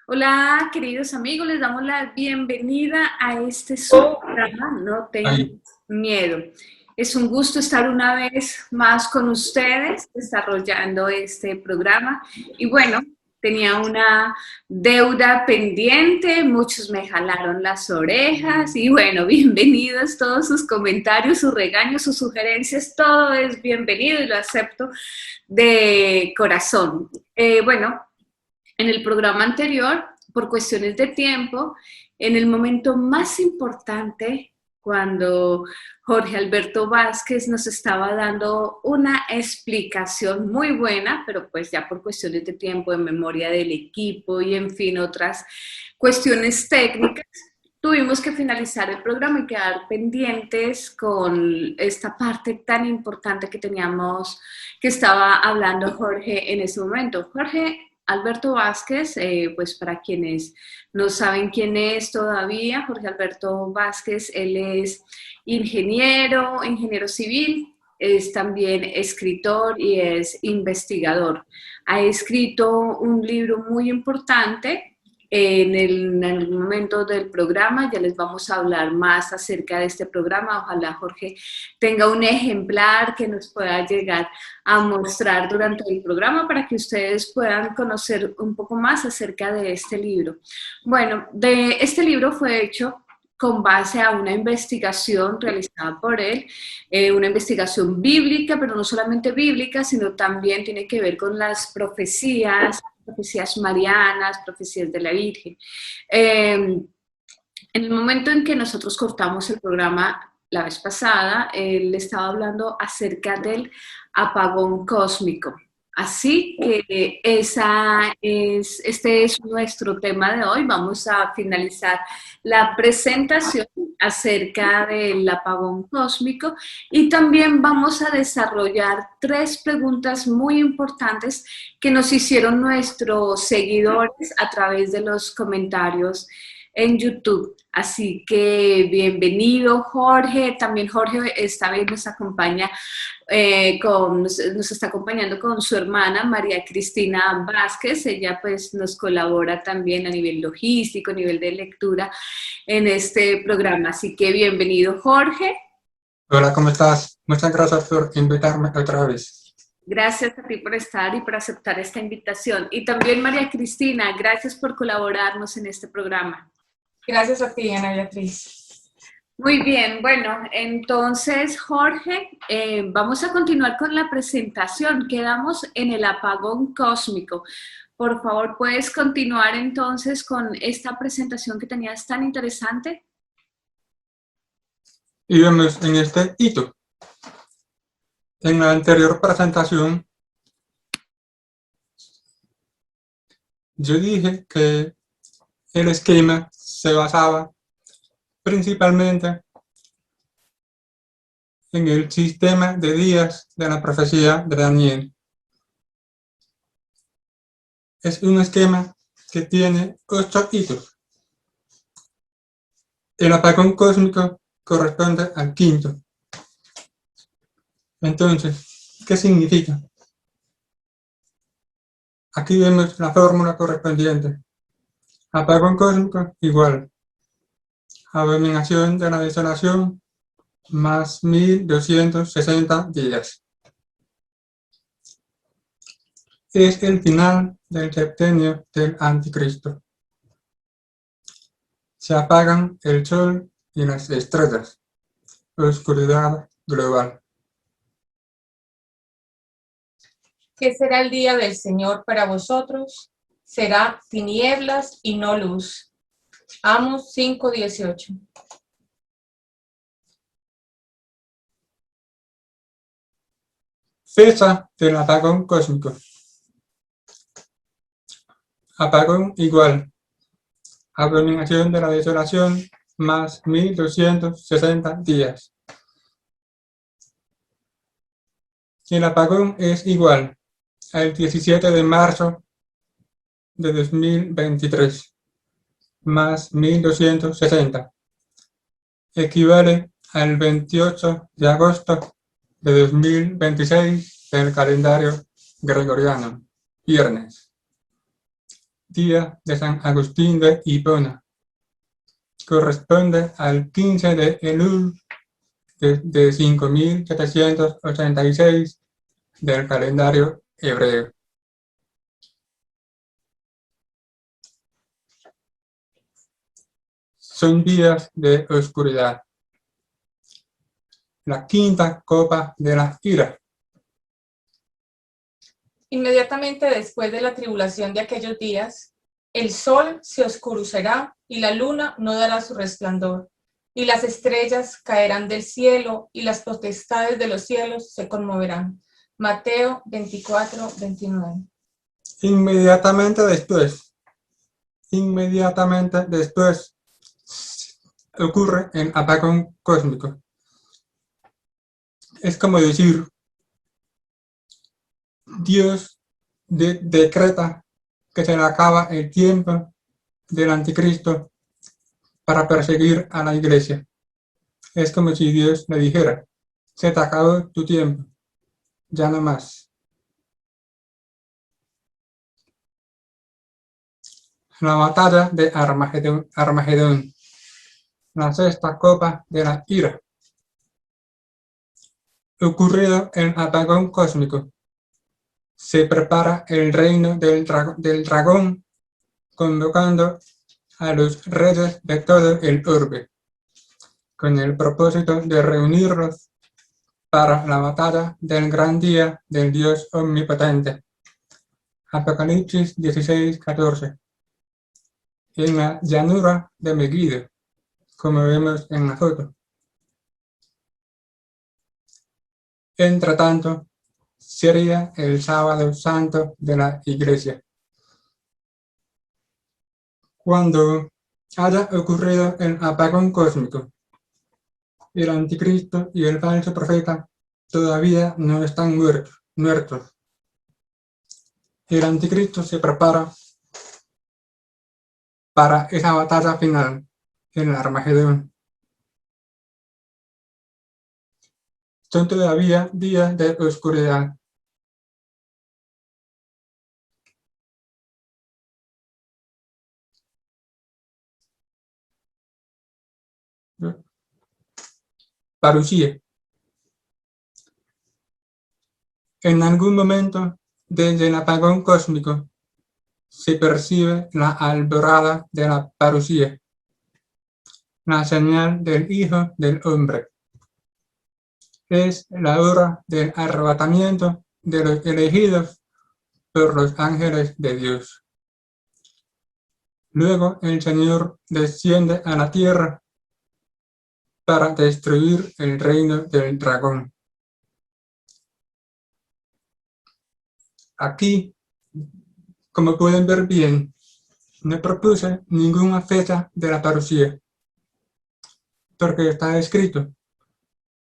Hola, queridos amigos, les damos la bienvenida a este su programa, No tengas Ahí. miedo. Es un gusto estar una vez más con ustedes desarrollando este programa. Y bueno, tenía una deuda pendiente, muchos me jalaron las orejas y bueno, bienvenidos todos sus comentarios, sus regaños, sus sugerencias, todo es bienvenido y lo acepto de corazón. Bueno, en el programa anterior, por cuestiones de tiempo, en el momento más importante, cuando Jorge Alberto Vázquez nos estaba dando una explicación muy buena, pero pues ya por cuestiones de tiempo, de memoria del equipo y en fin, otras cuestiones técnicas, tuvimos que finalizar el programa y quedar pendientes con esta parte tan importante que teníamos, que estaba hablando Jorge en ese momento. Jorge Alberto Vázquez, pues para quienes no saben quién es todavía, Jorge Alberto Vázquez, él es ingeniero civil, es también escritor y es investigador. Ha escrito un libro muy importante. En algún momento del programa ya les vamos a hablar más acerca de este programa. Ojalá Jorge tenga un ejemplar que nos pueda llegar a mostrar durante el programa para que ustedes puedan conocer un poco más acerca de este libro. Bueno, de este libro fue hecho con base a una investigación realizada por él, una investigación bíblica, pero no solamente bíblica, sino también tiene que ver con las profecías marianas, profecías de la Virgen. En el momento en que nosotros cortamos el programa la vez pasada, él estaba hablando acerca del apagón cósmico. Así que este es nuestro tema de hoy. Vamos a finalizar la presentación acerca del apagón cósmico y también vamos a desarrollar tres preguntas muy importantes que nos hicieron nuestros seguidores a través de los comentarios en YouTube. Así que bienvenido Jorge, también Jorge esta vez nos acompaña nos está acompañando con su hermana María Cristina Vázquez. Ella pues nos colabora también a nivel logístico, a nivel de lectura en este programa. Así que bienvenido Jorge. Hola, ¿cómo estás? Muchas gracias por invitarme otra vez. Gracias a ti por estar y por aceptar esta invitación. Y también María Cristina, gracias por colaborarnos en este programa. Gracias a ti, Ana Beatriz. Muy bien, bueno, entonces Jorge, vamos a continuar con la presentación. Quedamos en el apagón cósmico. Por favor, ¿puedes continuar entonces con esta presentación que tenías tan interesante? Y vemos en este hito. En la anterior presentación, yo dije que el esquema se basaba principalmente en el sistema de días de la profecía de Daniel. Es un esquema que tiene 8 hitos. El apagón cósmico corresponde al quinto. Entonces, ¿qué significa? Aquí vemos la fórmula correspondiente. Apagón cósmico igual abominación de la desolación más 1260 días. Es el final del septenio del anticristo. Se apagan el sol y las estrellas. Oscuridad global. ¿Qué será el día del Señor para vosotros? Será tinieblas y no luz. Amos 5:18. Fecha del apagón cósmico. Apagón igual abominación de la desolación más 1260 días. El apagón es igual al 17 de marzo de 2023 más 1260. Equivale al 28 de agosto de 2026 del calendario gregoriano, viernes. día de San Agustín de Hipona. Corresponde al 15 de Elul de 5786 del calendario hebreo. Son días de oscuridad. La quinta copa de la ira. Inmediatamente después de la tribulación de aquellos días, el sol se oscurecerá y la luna no dará su resplandor, y las estrellas caerán del cielo y las potestades de los cielos se conmoverán. Mateo 24, 29. Inmediatamente después ocurre el apagón cósmico. Es como decir, Dios decreta que se le acaba el tiempo del anticristo para perseguir a la iglesia. Es como si Dios le dijera, se te acabó tu tiempo, ya no más. La batalla de Armagedón, la sexta copa de la ira. Ocurrido el apagón cósmico, se prepara el reino del dragón, convocando a los reyes de todo el orbe, con el propósito de reunirlos para la batalla del gran día del Dios omnipotente. Apocalipsis 16:14. En la llanura de Megiddo, como vemos en la foto. Entre tanto, sería el sábado santo de la iglesia. Cuando haya ocurrido el apagón cósmico, el anticristo y el falso profeta todavía no están muertos. El anticristo se prepara para esa batalla final en el Armagedón. Son todavía días de oscuridad. Parusía. En algún momento, desde el apagón cósmico, se percibe la alborada de la parusía, la señal del Hijo del Hombre. Es la hora del arrebatamiento de los elegidos por los ángeles de Dios. Luego el Señor desciende a la tierra para destruir el reino del dragón. Aquí, como pueden ver bien, no propuse ninguna fecha de la parusía, porque está escrito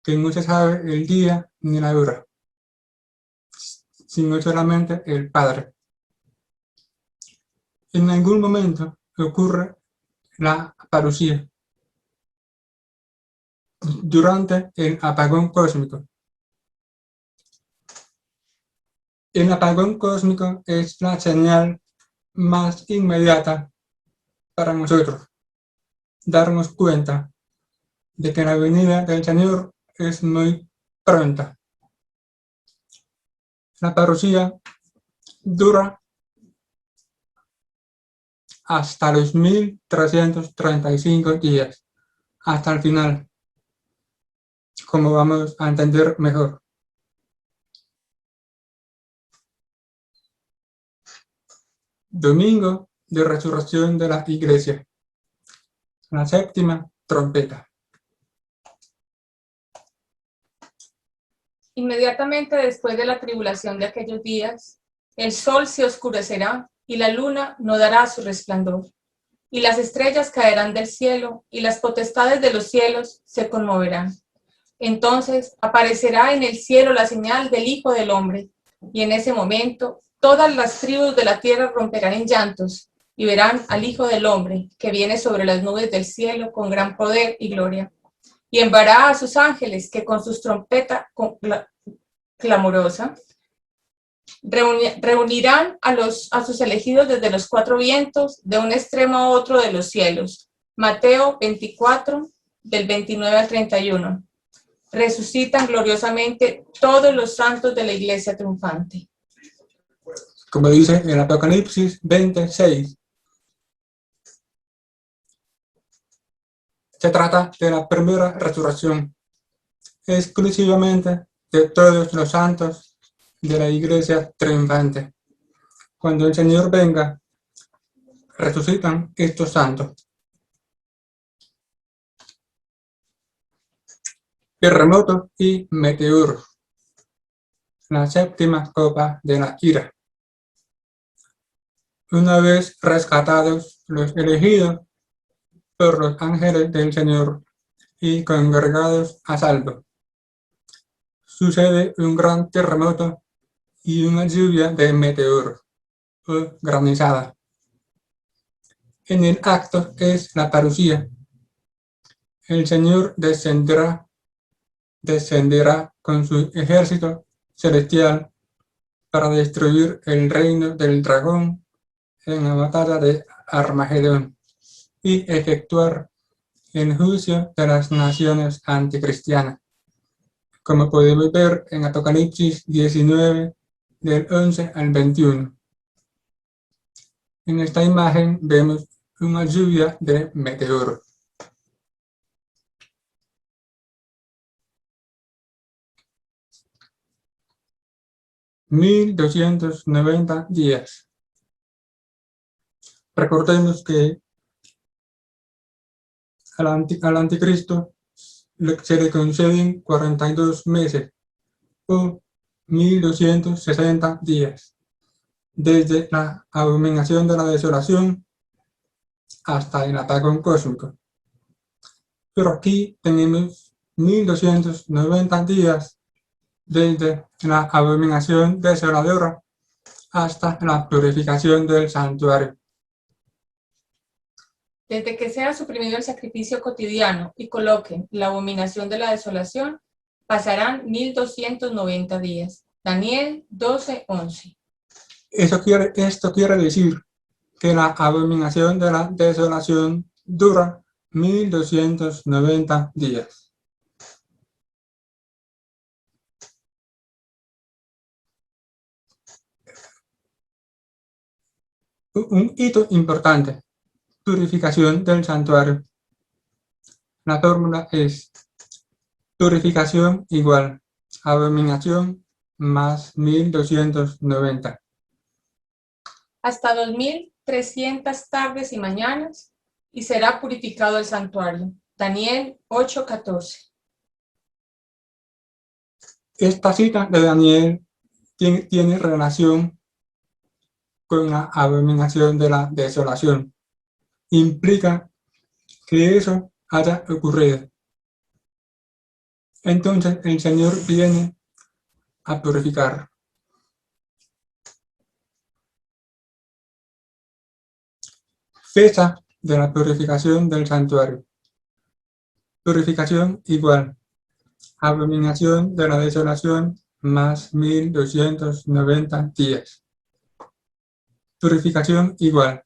que no se sabe el día ni la hora, sino solamente el Padre. En algún momento ocurre la parusía, durante el apagón cósmico. El apagón cósmico es la señal más inmediata para nosotros darnos cuenta de que la venida del Señor es muy pronta. La parusía dura hasta los 1335 días, hasta el final, como vamos a entender mejor. Domingo de Resurrección de la Iglesia, la séptima trompeta. Inmediatamente después de la tribulación de aquellos días, el sol se oscurecerá y la luna no dará su resplandor, y las estrellas caerán del cielo y las potestades de los cielos se conmoverán. Entonces aparecerá en el cielo la señal del Hijo del Hombre, y en ese momento todas las tribus de la tierra romperán en llantos y verán al Hijo del Hombre que viene sobre las nubes del cielo con gran poder y gloria. Y enviará a sus ángeles que con sus trompetas clamorosa Reunirán a sus elegidos desde los cuatro vientos, de un extremo a otro de los cielos. Mateo 24, del 29 al 31. Resucitan gloriosamente todos los santos de la iglesia triunfante. Como dice el Apocalipsis 26. Se trata de la primera resurrección, exclusivamente de todos los santos de la iglesia triunfante. Cuando el Señor venga, resucitan estos santos. Terremoto y meteoro. La séptima copa de la ira. Una vez rescatados los elegidos por los ángeles del Señor y congregados a salvo, sucede un gran terremoto y una lluvia de meteoros o granizada. En el acto es la parucía. El Señor descenderá con su ejército celestial para destruir el reino del dragón en la batalla de Armagedón y efectuar el juicio de las naciones anticristianas, como podemos ver en Apocalipsis 19, del 11 al 21. En esta imagen vemos una lluvia de meteoros. $1290 días. Recordemos que al anticristo se le conceden 42 meses o 1260 días, desde la abominación de la desolación hasta el apagón cósmico. Pero aquí tenemos 1290 días desde la abominación desoladora hasta la purificación del santuario. Desde que sea suprimido el sacrificio cotidiano y coloquen la abominación de la desolación, pasarán 1290 días. Daniel 12:11. Esto quiere decir que la abominación de la desolación dura 1290 días. Un hito importante: purificación del santuario. La fórmula es purificación igual abominación más 1290. Hasta 2300 tardes y mañanas, y será purificado el santuario. Daniel 8:14. Esta cita de Daniel tiene relación con la abominación de la desolación. Implica que eso haya ocurrido. Entonces el Señor viene a purificar. Fecha de la purificación del santuario. Purificación igual abominación de la desolación más 1290 días. Purificación igual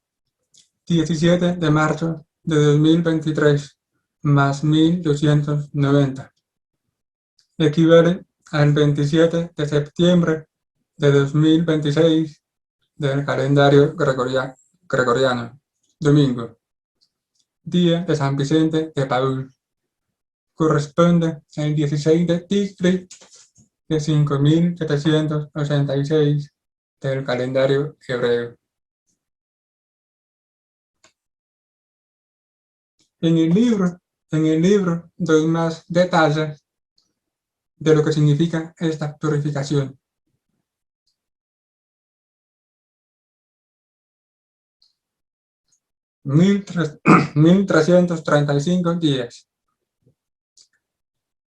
17 de marzo de 2023 más 1290. Equivale al 27 de septiembre de 2026 del calendario gregoriano. Domingo. Día de San Vicente de Paúl. Corresponde al 16 de Tisri de 5786 del calendario hebreo. En el libro doy más detalles de lo que significa esta purificación. $1335 días.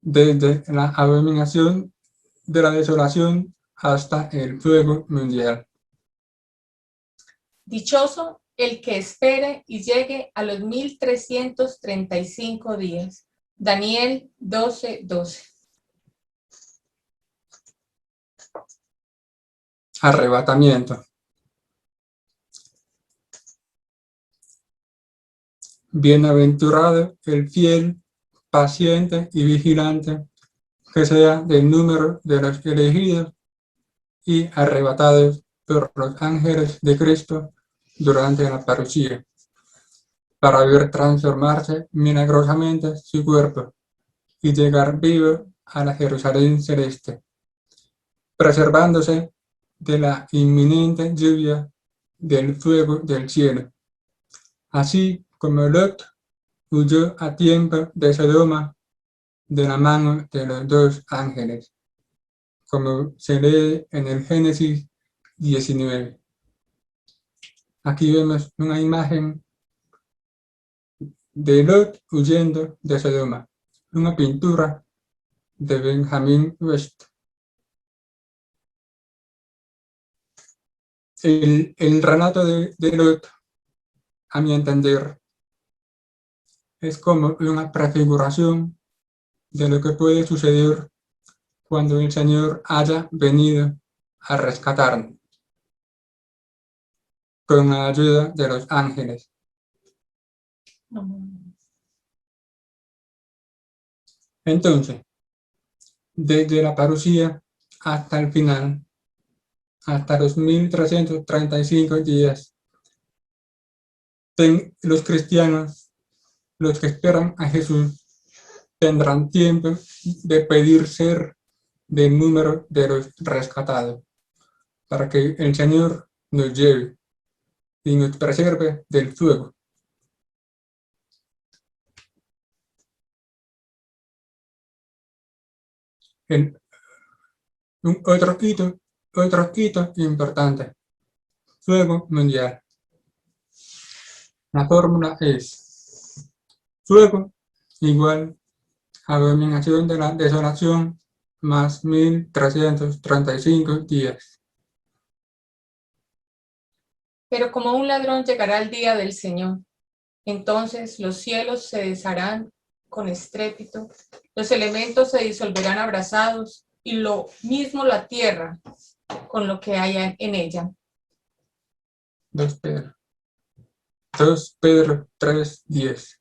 Desde la abominación de la desolación hasta el fuego mundial. Dichoso el que espere y llegue a los 1335 días. Daniel 12:12. arrebatamiento. Bienaventurado el fiel, paciente y vigilante, que sea del número de los elegidos y arrebatados por los ángeles de Cristo durante la parusía, para ver transformarse milagrosamente su cuerpo y llegar vivo a la Jerusalén celeste, preservándose de la inminente lluvia del fuego del cielo. Así como Lot huyó a tiempo de Sodoma de la mano de los dos ángeles, como se lee en el Génesis 19. Aquí vemos una imagen de Lot huyendo de Sodoma, una pintura de Benjamin West. El relato de Lot, a mi entender, es como una prefiguración de lo que puede suceder cuando el Señor haya venido a rescatarnos con la ayuda de los ángeles. Entonces, desde la parusía hasta el final, hasta los 1335 días, los cristianos, los que esperan a Jesús, tendrán tiempo de pedir ser del número de los rescatados, para que el Señor nos lleve y nos preserve del fuego. Otro hito importante, fuego mundial. La fórmula es fuego igual a abominación de la desolación más 1335 días. Pero como un ladrón llegará el día del Señor, entonces los cielos se desharán con estrépito, los elementos se disolverán abrasados, y lo mismo la tierra con lo que haya en ella. 2 Pedro 3:10.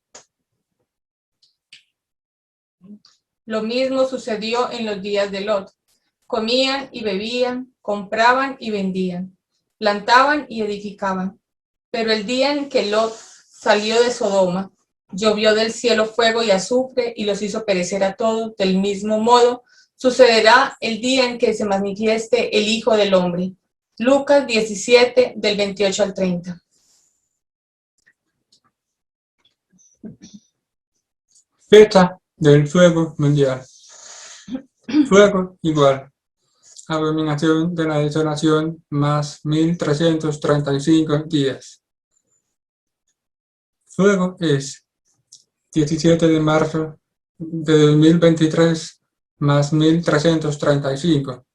Lo mismo sucedió en los días de Lot. Comían y bebían, compraban y vendían, plantaban y edificaban. Pero el día en que Lot salió de Sodoma, llovió del cielo fuego y azufre y los hizo perecer a todos. Del mismo modo, sucederá el día en que se manifieste el Hijo del Hombre. Lucas 17, del 28 al 30. Fecha del fuego mundial. Fuego igual. Abominación de la desolación más 1335 días. Fuego es 17 de marzo de 2023 más 1335.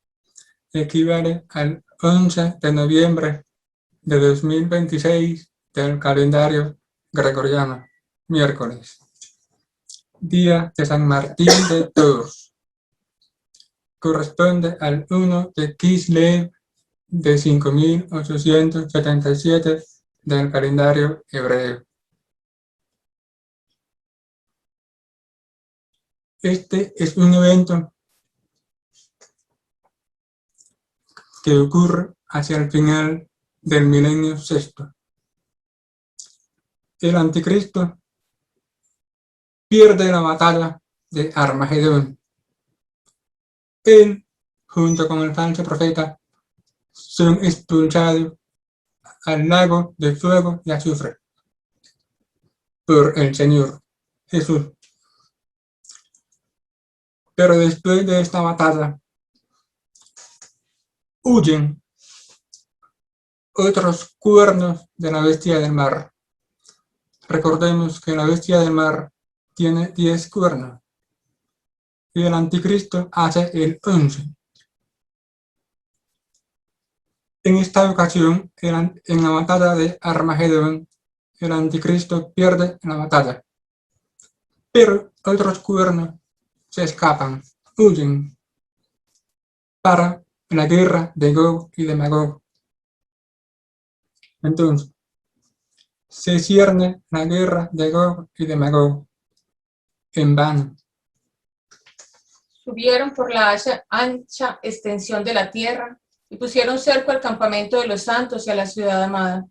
Equivale al 11 de noviembre de 2026 del calendario gregoriano, miércoles. Día de San Martín de Tours. Corresponde al 1 de Kislev de 5877 del calendario hebreo. Este es un evento que ocurre hacia el final del milenio sexto. El anticristo pierde la batalla de Armagedón. Él, junto con el falso profeta, son expulsados al lago de fuego y azufre por el Señor Jesús. Pero después de esta batalla, huyen otros cuernos de la bestia del mar. Recordemos que la bestia del mar tiene 10 cuernos y el anticristo hace el 11. En esta ocasión, en la batalla de Armagedón, el anticristo pierde la batalla, pero otros cuernos se escapan, huyen para la guerra de Gog y de Magog. Entonces, se cierne la guerra de Gog y de Magog en vano. Subieron por la ancha extensión de la tierra y pusieron cerco al campamento de los santos y a la ciudad amada,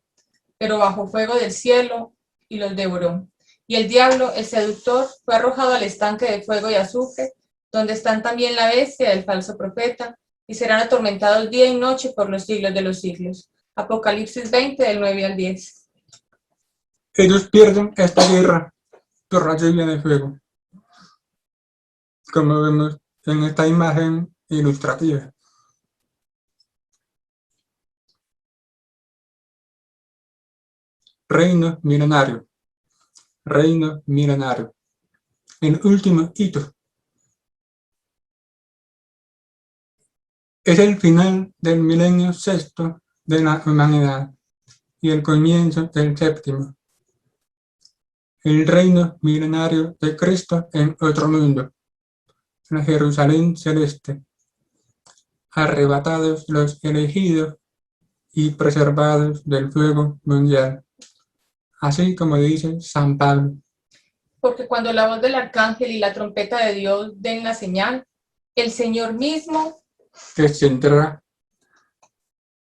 pero bajo fuego del cielo y los devoró. Y el diablo, el seductor, fue arrojado al estanque de fuego y azufre, donde están también la bestia y el falso profeta, y serán atormentados día y noche por los siglos de los siglos. Apocalipsis 20, del 9 al 10. Ellos pierden esta guerra por la lluvia de fuego, como vemos en esta imagen ilustrativa. Reino milenario. Reino milenario. El último hito. Es el final del milenio sexto de la humanidad y el comienzo del séptimo. El reino milenario de Cristo en otro mundo, la Jerusalén celeste. Arrebatados los elegidos y preservados del fuego mundial. Así como dice San Pablo. Porque cuando la voz del arcángel y la trompeta de Dios den la señal, el Señor mismo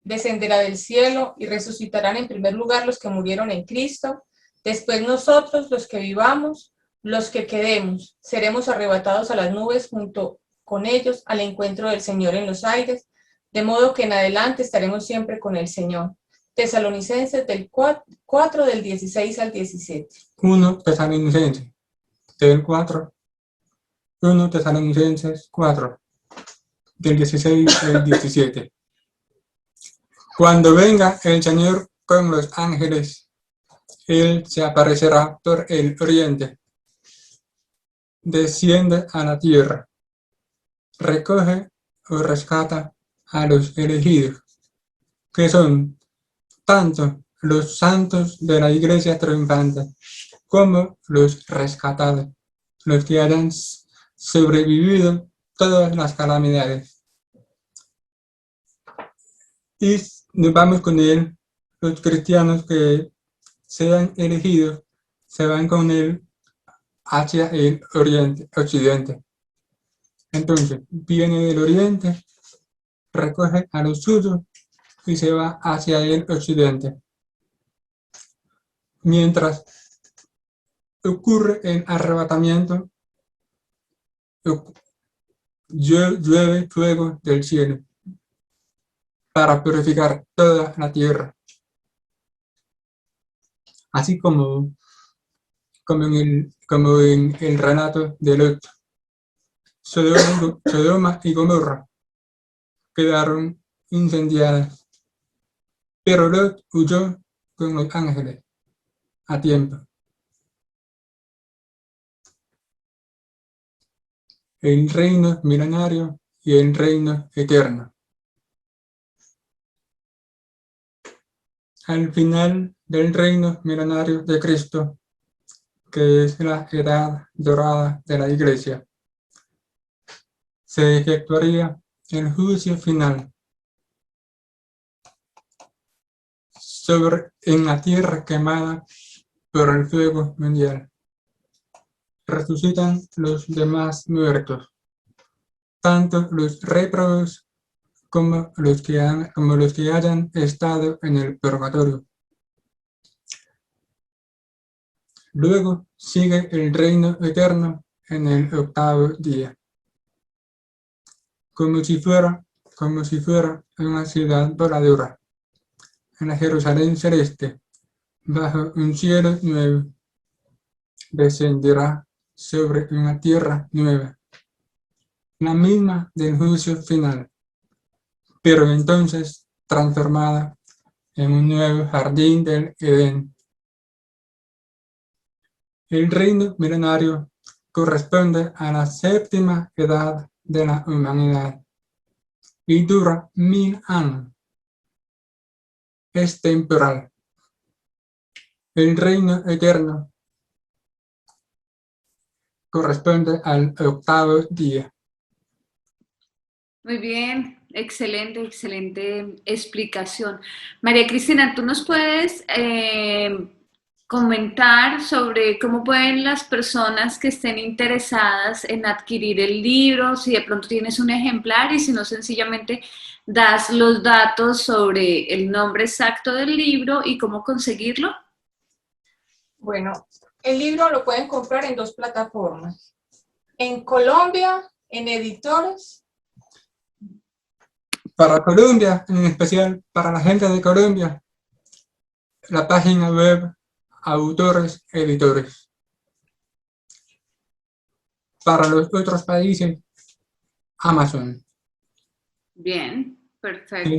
descenderá del cielo y resucitarán en primer lugar los que murieron en Cristo. Después nosotros, los que vivamos, los que quedemos, seremos arrebatados a las nubes junto con ellos al encuentro del Señor en los aires, de modo que en adelante estaremos siempre con el Señor. Tesalonicenses del 4 del 16 al 17. 1 Tesalonicenses del 4. 1 Tesalonicenses 4 del 16 al 17. Cuando venga el Señor con los ángeles, Él se aparecerá por el oriente, desciende a la tierra, recoge o rescata a los elegidos, que son tanto los santos de la iglesia triunfante como los rescatados, los que hayan sobrevivido todas las calamidades. Y nos vamos con él, los cristianos que sean elegidos, se van con él hacia el oriente, occidente. Entonces, viene del oriente, recoge a los suyos y se va hacia el occidente. Mientras ocurre el arrebatamiento, llueve fuego del cielo para purificar toda la tierra. Así como en el relato de Lot. Sodoma y Gomorra quedaron incendiadas, pero Lot huyó con los ángeles a tiempo. El reino milenario y el reino eterno. Al final del reino milenario de Cristo, que es la edad dorada de la Iglesia, se efectuaría el juicio final en la tierra quemada por el fuego mundial. Resucitan los demás muertos, tanto los réprobos como los que hayan estado en el purgatorio. Luego sigue el reino eterno en el octavo día, como si fuera una ciudad voladora, en la Jerusalén celeste, bajo un cielo nuevo, descenderá sobre una tierra nueva, la misma del juicio final, pero entonces transformada en un nuevo jardín del Edén. El reino milenario corresponde a la séptima edad de la humanidad y dura 1000 años. Es temporal. El reino eterno corresponde al octavo día. Muy bien, excelente, excelente explicación. María Cristina, ¿tú nos puedes comentar sobre cómo pueden las personas que estén interesadas en adquirir el libro, si de pronto tienes un ejemplar y si no, sencillamente das los datos sobre el nombre exacto del libro y cómo conseguirlo? Bueno, el libro lo pueden comprar en 2 plataformas. En Colombia, en editores. Para Colombia, en especial para la gente de Colombia, la página web Autores Editores. Para los otros países, Amazon. Bien, perfecto.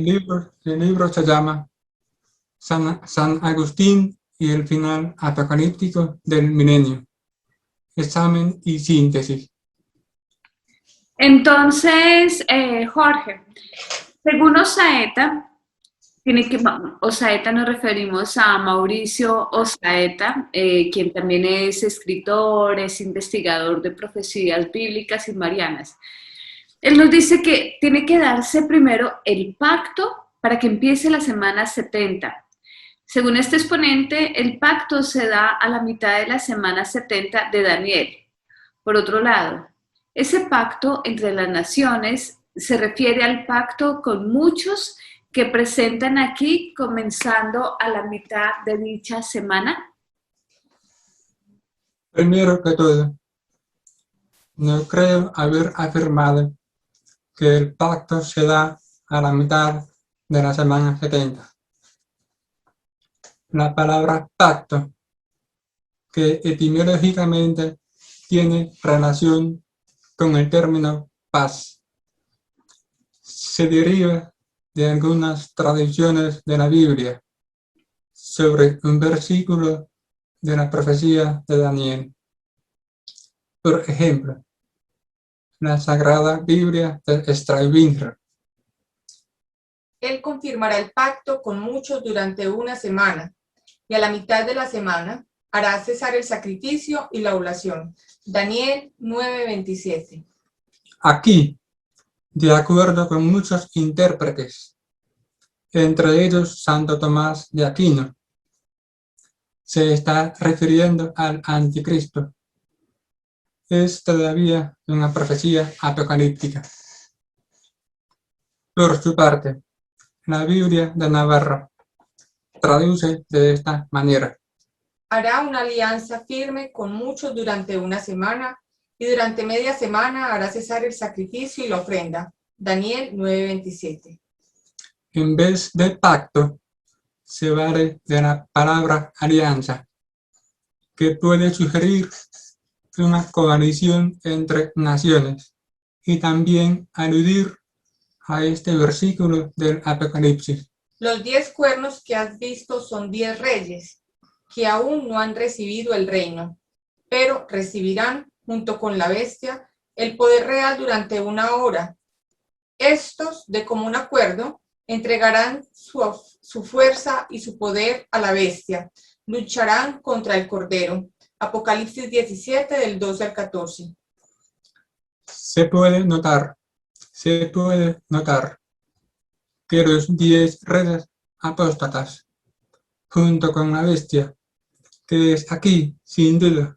El libro se llama San Agustín y el final apocalíptico del milenio. Examen y síntesis. Entonces, Jorge, según Osaeta, Osaeta nos referimos a Mauricio Osaeta, quien también es escritor, es investigador de profecías bíblicas y marianas. Él nos dice que tiene que darse primero el pacto para que empiece la semana 70. Según este exponente, el pacto se da a la mitad de la semana 70 de Daniel. Por otro lado, ese pacto entre las naciones se refiere al pacto con muchos que presentan aquí comenzando a la mitad de dicha semana. Primero que todo, no creo haber afirmado que el pacto se da a la mitad de la semana 70. La palabra pacto, que etimológicamente tiene relación con el término paz, se deriva de algunas tradiciones de la Biblia sobre un versículo de la profecía de Daniel. Por ejemplo, la Sagrada Biblia de Stravingr. Él confirmará el pacto con muchos durante una semana, y a la mitad de la semana hará cesar el sacrificio y la oblación. Daniel 9:27. Aquí, de acuerdo con muchos intérpretes, entre ellos Santo Tomás de Aquino, se está refiriendo al anticristo. Es todavía una profecía apocalíptica. Por su parte, la Biblia de Navarra traduce de esta manera. Hará una alianza firme con muchos durante una semana, y durante media semana hará cesar el sacrificio y la ofrenda. Daniel 9:27. En vez de pacto, se vale de la palabra alianza, que puede sugerir una coalición entre naciones y también aludir a este versículo del Apocalipsis. Los 10 cuernos que has visto son 10 reyes que aún no han recibido el reino, pero recibirán junto con la bestia el poder real durante una hora. Estos, de común acuerdo, entregarán su fuerza y su poder a la bestia. Lucharán contra el Cordero. Apocalipsis 17, del 12 al 14. Se puede notar que los 10 reyes apóstatas, junto con la bestia, que es aquí, sin duda,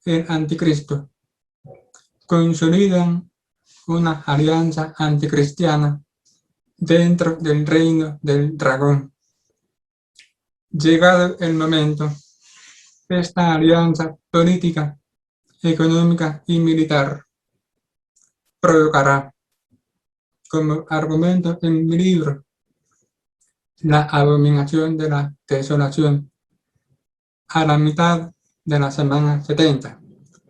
el anticristo, consolidan una alianza anticristiana dentro del reino del dragón. Llegado el momento, esta alianza política, económica y militar provocará, como argumento en mi libro, la abominación de la desolación a la mitad de la semana 70,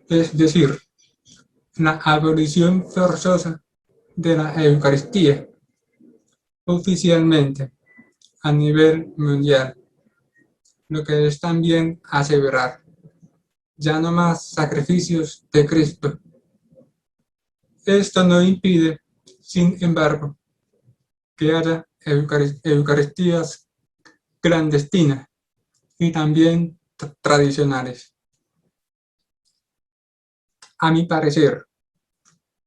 es decir, la abolición forzosa de la Eucaristía oficialmente a nivel mundial, lo que es también aseverar, ya no más sacrificios de Cristo. Esto no impide, sin embargo, que haya Eucaristías clandestinas y también tradicionales. A mi parecer,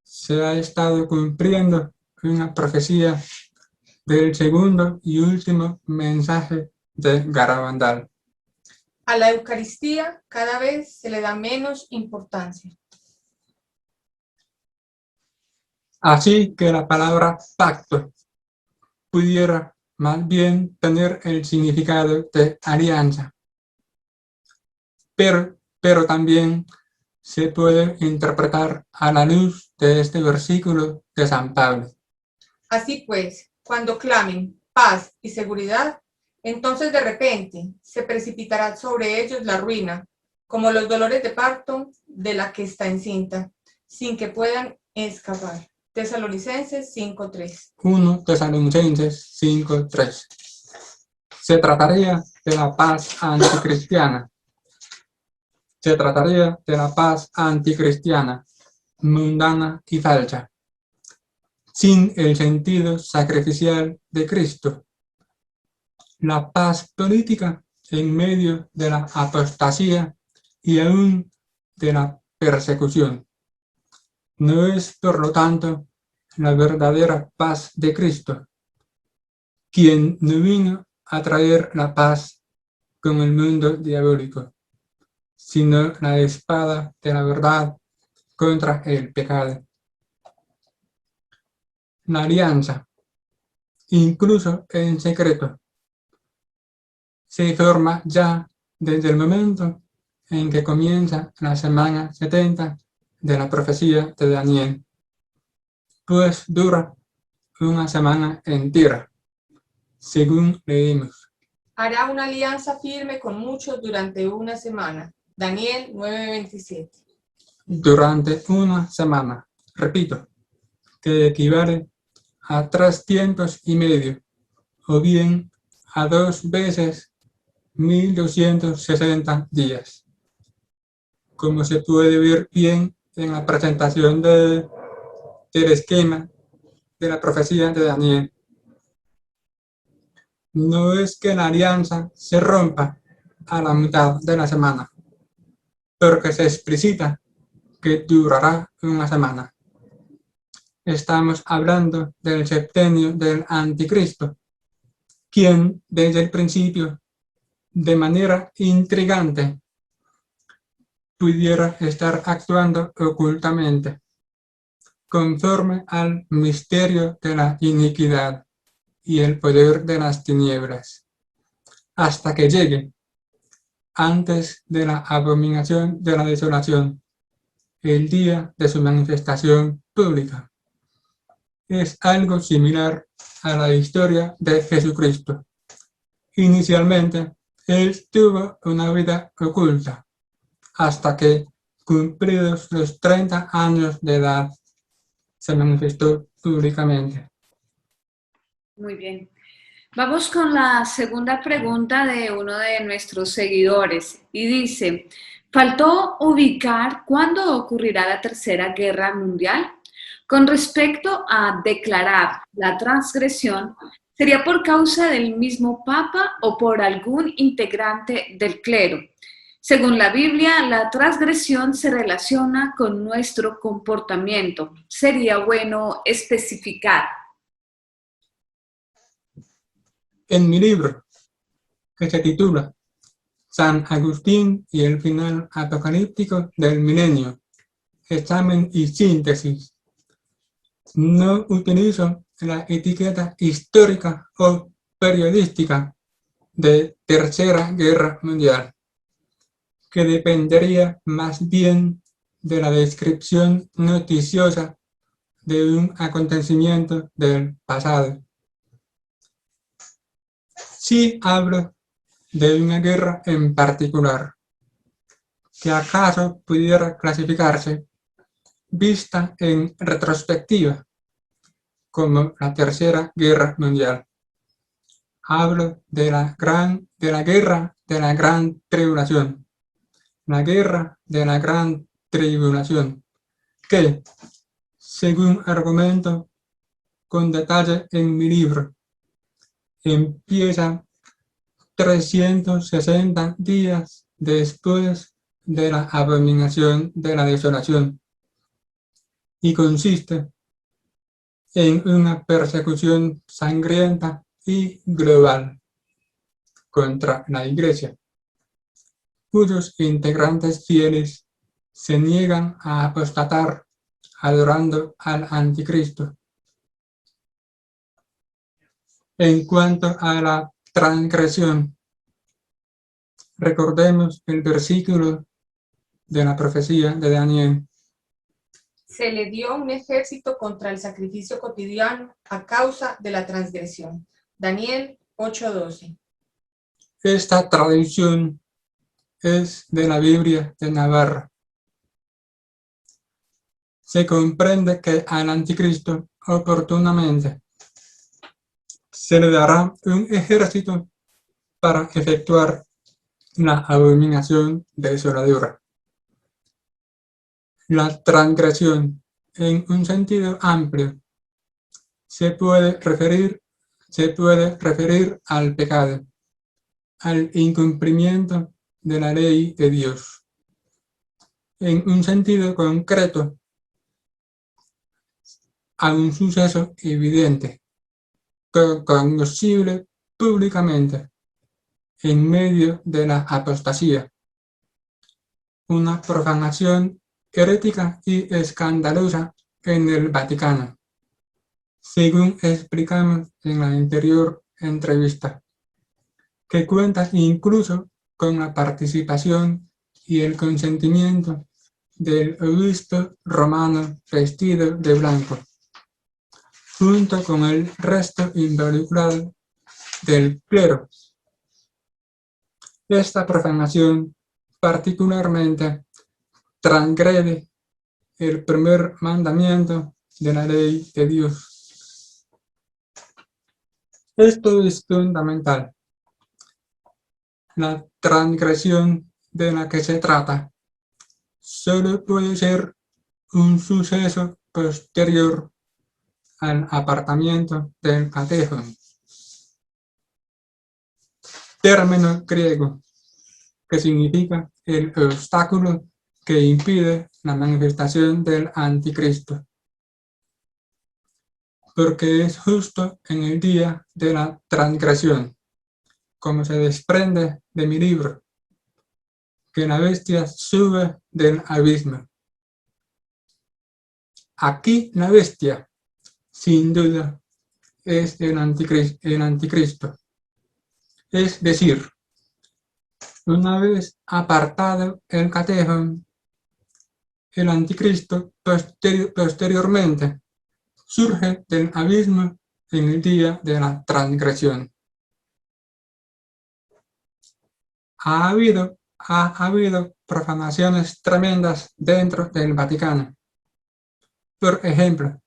se ha estado cumpliendo una profecía del segundo y último mensaje de Garabandal. A la Eucaristía cada vez se le da menos importancia. Así que la palabra pacto pudiera más bien tener el significado de alianza, pero también se puede interpretar a la luz de este versículo de San Pablo. Así pues, cuando clamen paz y seguridad, entonces de repente se precipitará sobre ellos la ruina, como los dolores de parto de la que está encinta, sin que puedan escapar. Tesalonicenses 5:3. 1 Tesalonicenses 5:3. Se trataría de la paz anticristiana. Se trataría de la paz anticristiana, mundana y falsa, sin el sentido sacrificial de Cristo. La paz política en medio de la apostasía y aún de la persecución. No es, por lo tanto, la verdadera paz de Cristo, quien no vino a traer la paz con el mundo diabólico, sino la espada de la verdad contra el pecado. La alianza, incluso en secreto, se forma ya desde el momento en que comienza la semana 70 de la profecía de Daniel, pues dura una semana entera, según leímos. Hará una alianza firme con muchos durante una semana. Daniel 9:27. Durante una semana, repito, que equivale a 3 tiempos y medio, o bien a 2 veces 1260 días, como se puede ver bien en la presentación del esquema de la profecía de Daniel. No es que la alianza se rompa a la mitad de la semana, porque se explicita que durará una semana. Estamos hablando del septenio del anticristo, quien desde el principio, de manera intrigante, pudiera estar actuando ocultamente, conforme al misterio de la iniquidad y el poder de las tinieblas, hasta que llegue, antes de la abominación de la desolación, el día de su manifestación pública. Es algo similar a la historia de Jesucristo. Inicialmente, él tuvo una vida oculta, hasta que, cumplidos los 30 años de edad, se manifestó públicamente. Muy bien. Vamos con la segunda pregunta de uno de nuestros seguidores y dice, ¿faltó ubicar cuándo ocurrirá la Tercera Guerra Mundial? Con respecto a declarar la transgresión, ¿sería por causa del mismo Papa o por algún integrante del clero? Según la Biblia, la transgresión se relaciona con nuestro comportamiento. Sería bueno especificar. En mi libro, que se titula San Agustín y el final apocalíptico del milenio, examen y síntesis, no utilizo la etiqueta histórica o periodística de Tercera Guerra Mundial, que dependería más bien de la descripción noticiosa de un acontecimiento del pasado. Sí hablo de una guerra en particular, que acaso pudiera clasificarse, vista en retrospectiva, como la Tercera Guerra Mundial. Hablo de la guerra de la Gran Tribulación, la guerra de la Gran Tribulación, que, según argumento con detalle en mi libro, empieza 360 días después de la abominación de la desolación y consiste en una persecución sangrienta y global contra la Iglesia, cuyos integrantes fieles se niegan a apostatar adorando al Anticristo. En cuanto a la transgresión, recordemos el versículo de la profecía de Daniel. Se le dio un ejército contra el sacrificio cotidiano a causa de la transgresión. Daniel 8:12. Esta traducción es de la Biblia de Navarra. Se comprende que al Anticristo oportunamente se le dará un ejército para efectuar la abominación desoladora. La transgresión, en un sentido amplio, se puede referir al pecado, al incumplimiento de la ley de Dios. En un sentido concreto, a un suceso evidente, conocible públicamente, en medio de la apostasía, una profanación herética y escandalosa en el Vaticano, según explicamos en la anterior entrevista, que cuenta incluso con la participación y el consentimiento del obispo romano vestido de blanco, junto con el resto involucrado del clero. Esta profanación particularmente transgrede el primer mandamiento de la ley de Dios. Esto es fundamental. La transgresión de la que se trata solo puede ser un suceso posterior al apartamiento del catéjon, término griego que significa el obstáculo que impide la manifestación del Anticristo, porque es justo en el día de la transgresión, como se desprende de mi libro, que la bestia sube del abismo. Aquí la bestia, sin duda, es el Anticristo. Es decir, una vez apartado el catéjon, el Anticristo posteriormente surge del abismo en el día de la transgresión. Ha habido profanaciones tremendas dentro del Vaticano. Por ejemplo,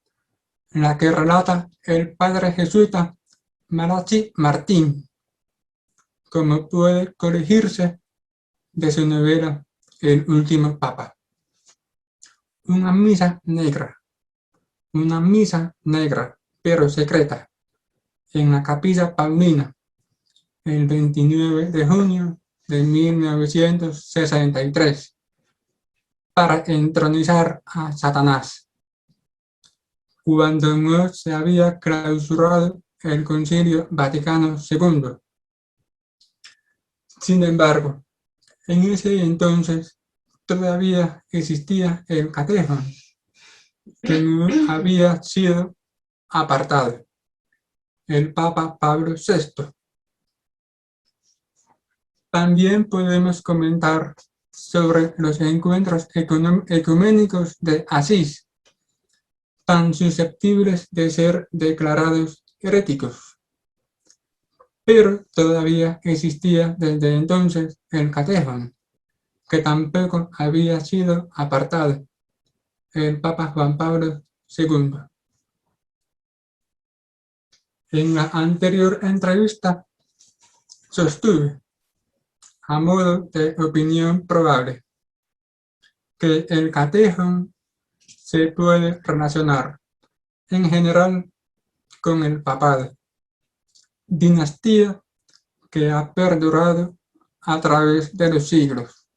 la que relata el padre jesuita Malachi Martín, como puede colegirse de su novela El último papa. Una misa negra, pero secreta, en la Capilla Paulina, el 29 de junio de 1963, para entronizar a Satanás, cuando no se había clausurado el Concilio Vaticano II. Sin embargo, en ese entonces todavía existía el catéjon, que no había sido apartado, el Papa Pablo VI. También podemos comentar sobre los encuentros ecuménicos de Asís, tan susceptibles de ser declarados heréticos. Pero todavía existía desde entonces el catéjon, que tampoco había sido apartado, el Papa Juan Pablo II. En la anterior entrevista sostuve, a modo de opinión probable, que el catéjon se puede relacionar en general con el papado, dinastía que ha perdurado a través de los siglos,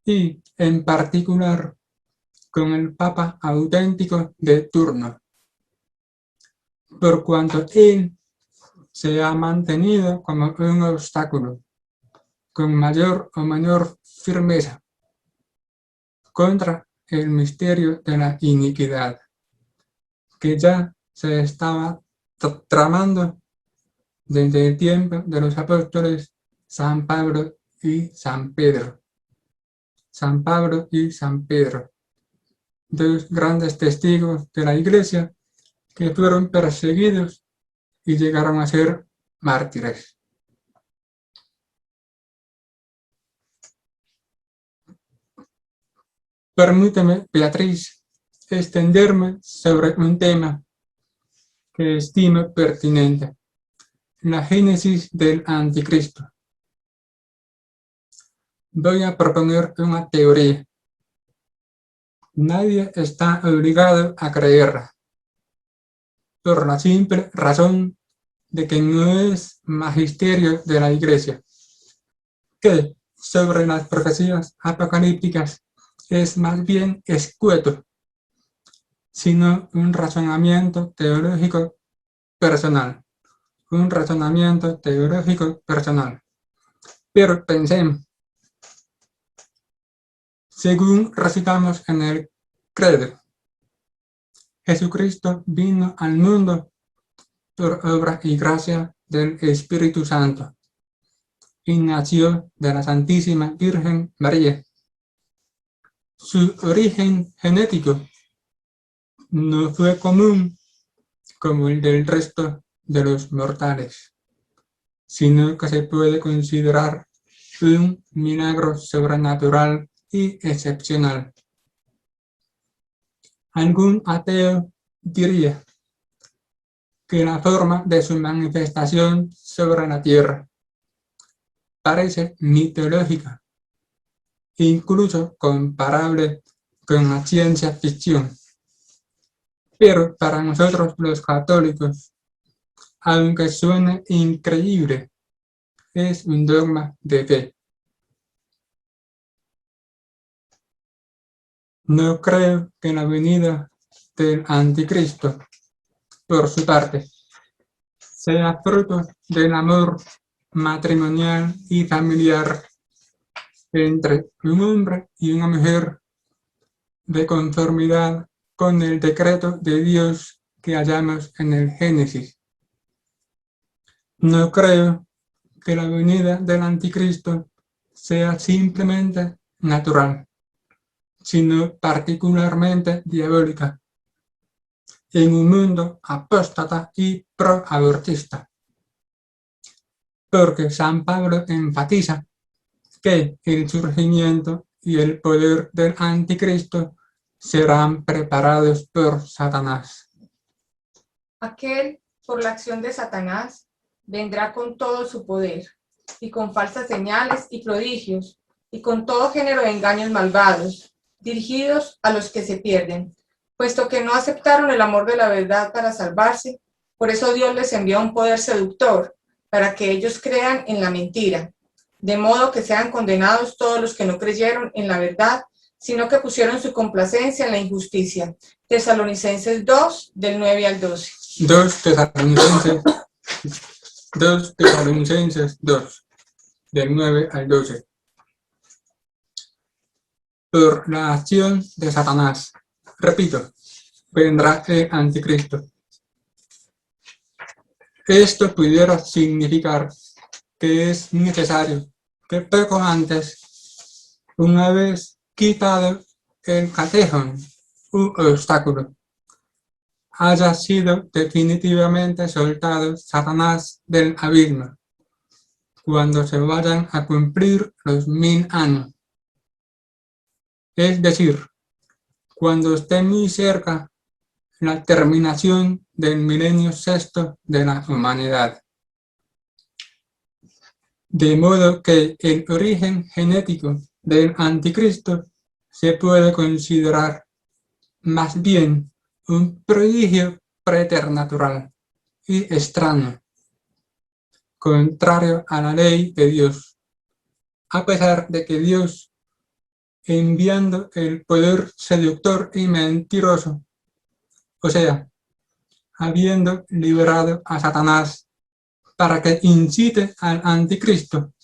y en particular con el papa auténtico de turno, por cuanto él se ha mantenido como un obstáculo, con mayor o menor firmeza, contra el misterio de la iniquidad, que ya se estaba tramando desde el tiempo de los apóstoles San Pablo y San Pedro. San Pablo y San Pedro, dos grandes testigos de la Iglesia que fueron perseguidos y llegaron a ser mártires. Permíteme, Beatriz, extenderme sobre un tema que estimo pertinente: la génesis del anticristo. Voy a proponer una teoría. Nadie está obligado a creerla, por la simple razón de que no es magisterio de la Iglesia, que sobre las profecías apocalípticas es más bien escueto, sino un razonamiento teológico personal. Un razonamiento teológico personal. Pero pensemos, según recitamos en el credo, Jesucristo vino al mundo por obra y gracia del Espíritu Santo y nació de la Santísima Virgen María. Su origen genético no fue común como el del resto de los mortales, sino que se puede considerar un milagro sobrenatural y excepcional. Algún ateo diría que la forma de su manifestación sobre la tierra parece mitológica, incluso comparable con la ciencia ficción. Pero para nosotros los católicos, aunque suene increíble, es un dogma de fe. No creo que la venida del anticristo, por su parte, sea fruto del amor matrimonial y familiar entre un hombre y una mujer, de conformidad con el decreto de Dios que hallamos en el Génesis. No creo que la venida del anticristo sea simplemente natural, sino particularmente diabólica, en un mundo apóstata y pro-abortista. Porque San Pablo enfatiza que el surgimiento y el poder del anticristo serán preparados por Satanás. Aquel, por la acción de Satanás, vendrá con todo su poder, y con falsas señales y prodigios, y con todo género de engaños malvados, dirigidos a los que se pierden, puesto que no aceptaron el amor de la verdad para salvarse. Por eso Dios les envió un poder seductor, para que ellos crean en la mentira, de modo que sean condenados todos los que no creyeron en la verdad, sino que pusieron su complacencia en la injusticia. Tesalonicenses 2, del 9 al 12. 2 Tesalonicenses 2, del 9 al 12. Por la acción de Satanás, repito, vendrá el anticristo. Esto pudiera significar que es necesario que poco antes, una vez quitado el catejón u obstáculo, haya sido definitivamente soltado Satanás del abismo, cuando se vayan a cumplir los 1000 años. Es decir, cuando esté muy cerca la terminación del milenio sexto de la humanidad. De modo que el origen genético del anticristo se puede considerar más bien un prodigio preternatural y extraño, contrario a la ley de Dios, a pesar de que Dios, enviando el poder seductor y mentiroso, o sea, habiendo liberado a Satanás para que incite al anticristo,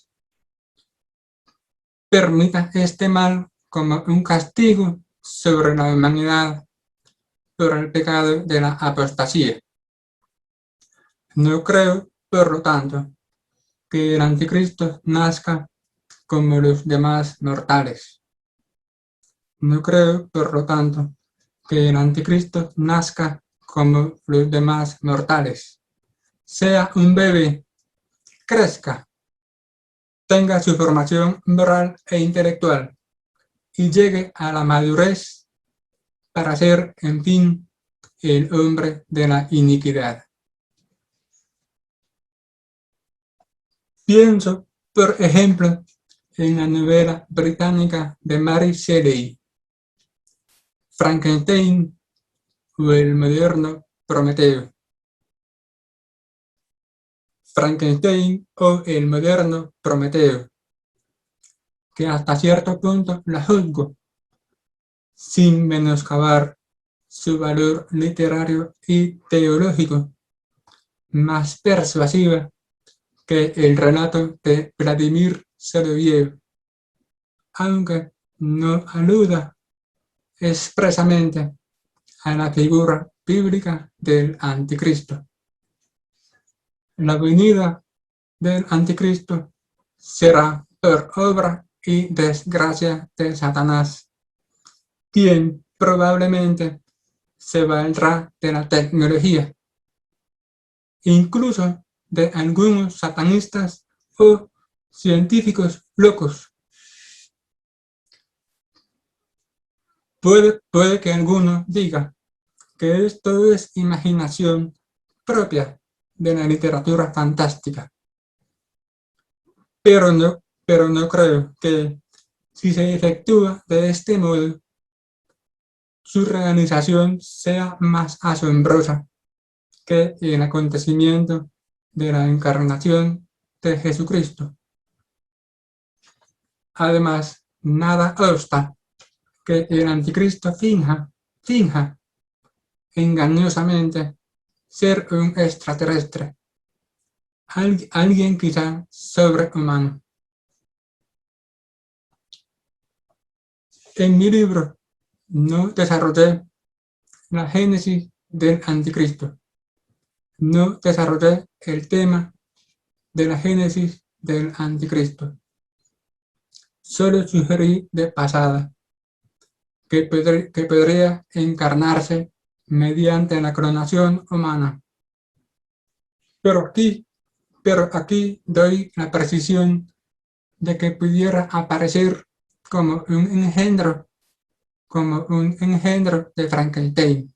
permita este mal como un castigo sobre la humanidad por el pecado de la apostasía. No creo, por lo tanto, que el anticristo nazca como los demás mortales. No creo, por lo tanto, que el anticristo nazca como los demás mortales. Sea un bebé, crezca, tenga su formación moral e intelectual y llegue a la madurez para ser, en fin, el hombre de la iniquidad. Pienso, por ejemplo, en la novela británica de Mary Shelley, Frankenstein o el moderno Prometeo. Frankenstein o el moderno Prometeo, que hasta cierto punto la juzgo, sin menoscabar su valor literario y teológico, más persuasiva que el relato de Vladimir Solovyov, aunque no aluda expresamente a la figura bíblica del anticristo. La venida del anticristo será por obra y desgracia de Satanás, quien probablemente se valdrá de la tecnología, incluso de algunos satanistas o científicos locos. Puede que alguno diga que esto es imaginación propia de la literatura fantástica, pero no creo que, si se efectúa de este modo, su realización sea más asombrosa que el acontecimiento de la encarnación de Jesucristo. Además, nada obsta que el anticristo finja engañosamente ser un extraterrestre, alguien quizá sobrehumano. En mi libro no desarrollé la génesis del anticristo, no desarrollé el tema de la génesis del anticristo. Solo sugerí de pasada que podría encarnarse mediante la clonación humana. Pero aquí doy la precisión de que pudiera aparecer como un engendro de Frankenstein,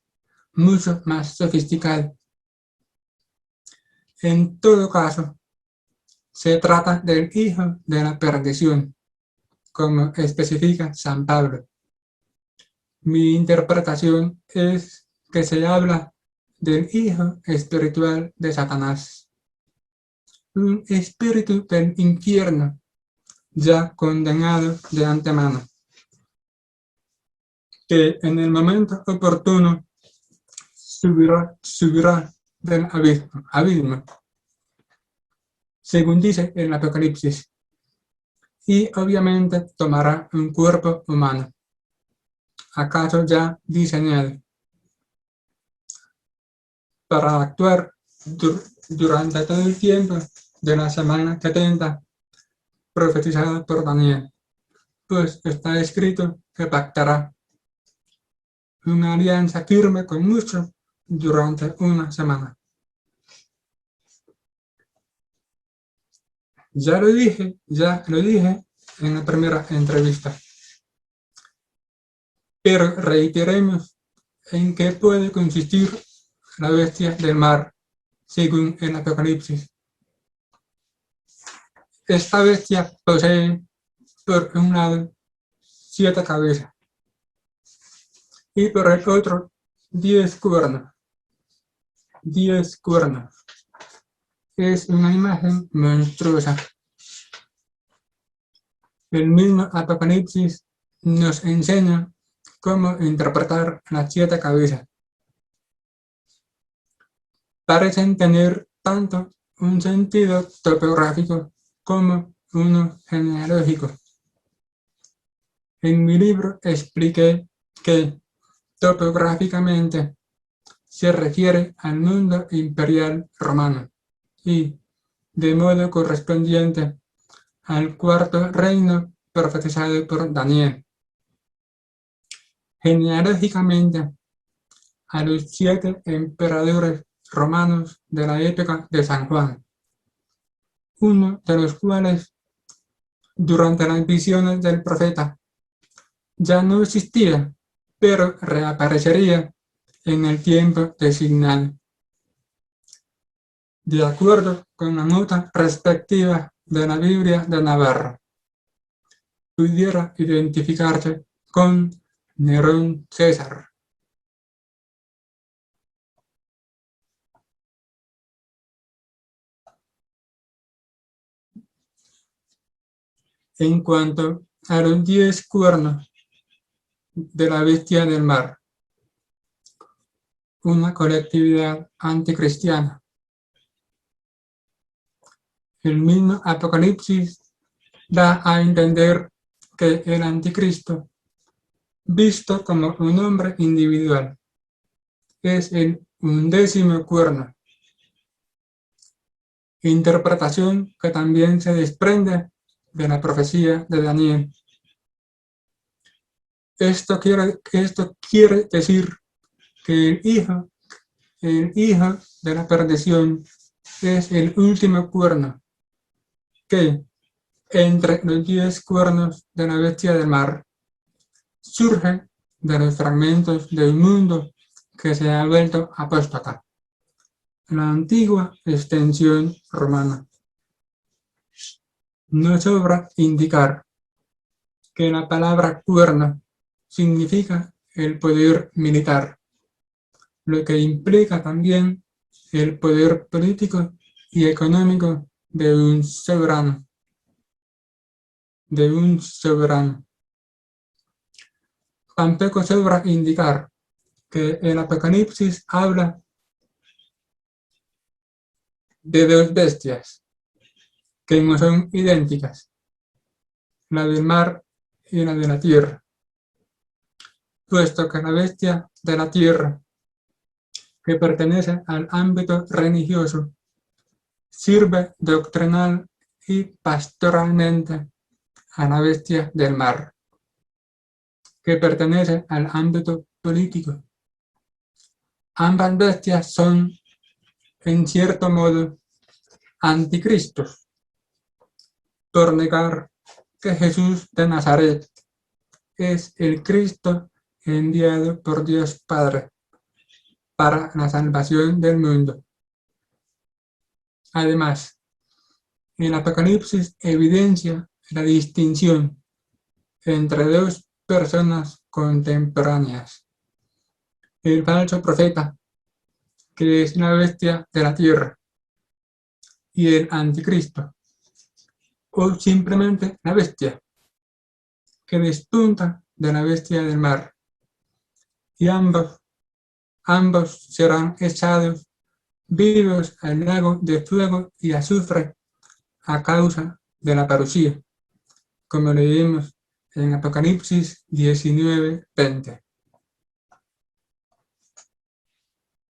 mucho más sofisticado. En todo caso, se trata del hijo de la perdición, como especifica San Pablo. Mi interpretación es que se habla del hijo espiritual de Satanás, un espíritu del infierno ya condenado de antemano, que en el momento oportuno subirá del abismo, según dice el Apocalipsis, y obviamente tomará un cuerpo humano, acaso ya diseñado, para actuar durante todo el tiempo de la semana 70 profetizada por Daniel, pues está escrito que pactará una alianza firme con muchos durante una semana. Ya lo dije en la primera entrevista, pero reiteremos en qué puede consistir la bestia del mar, según el Apocalipsis. Esta bestia posee, por un lado, 7 cabezas y por el otro 10 cuernos. 10 cuernos. Es una imagen monstruosa. El mismo Apocalipsis nos enseña cómo interpretar las 7 cabezas. parecen tener tanto un sentido topográfico como uno genealógico. En mi libro expliqué que topográficamente se refiere al mundo imperial romano y, de modo correspondiente, al cuarto reino profetizado por Daniel. Genealógicamente, a los 7 emperadores romanos de la época de San Juan, uno de los cuales, durante las visiones del profeta, ya no existía, pero reaparecería en el tiempo designado. De acuerdo con la nota respectiva de la Biblia de Navarra, pudiera identificarse con Nerón César. En cuanto a los 10 cuernos de la bestia del mar, una colectividad anticristiana. El mismo Apocalipsis da a entender que el anticristo, visto como un hombre individual, es el 11º cuerno, interpretación que también se desprende de la profecía de Daniel. Esto quiere decir que el hijo de la perdición es el último cuerno, que, entre los 10 cuernos de la bestia del mar, surge de los fragmentos de un mundo que se ha vuelto apóstata, la antigua extensión romana. No sobra indicar que la palabra cuerno significa el poder militar, lo que implica también el poder político y económico de un soberano. Tampoco sobra indicar que el Apocalipsis habla de 2 bestias que no son idénticas, la del mar y la de la tierra, puesto que la bestia de la tierra, que pertenece al ámbito religioso, sirve doctrinal y pastoralmente a la bestia del mar, que pertenece al ámbito político. Ambas bestias son, en cierto modo, anticristos, por negar que Jesús de Nazaret es el Cristo enviado por Dios Padre para la salvación del mundo. Además, el Apocalipsis evidencia la distinción entre 2 personas contemporáneas: el falso profeta, que es la bestia de la tierra, y el anticristo, o simplemente la bestia, que despunta de la bestia del mar, y ambos serán echados vivos al lago de fuego y azufre a causa de la parucía, como leímos en Apocalipsis 19:20.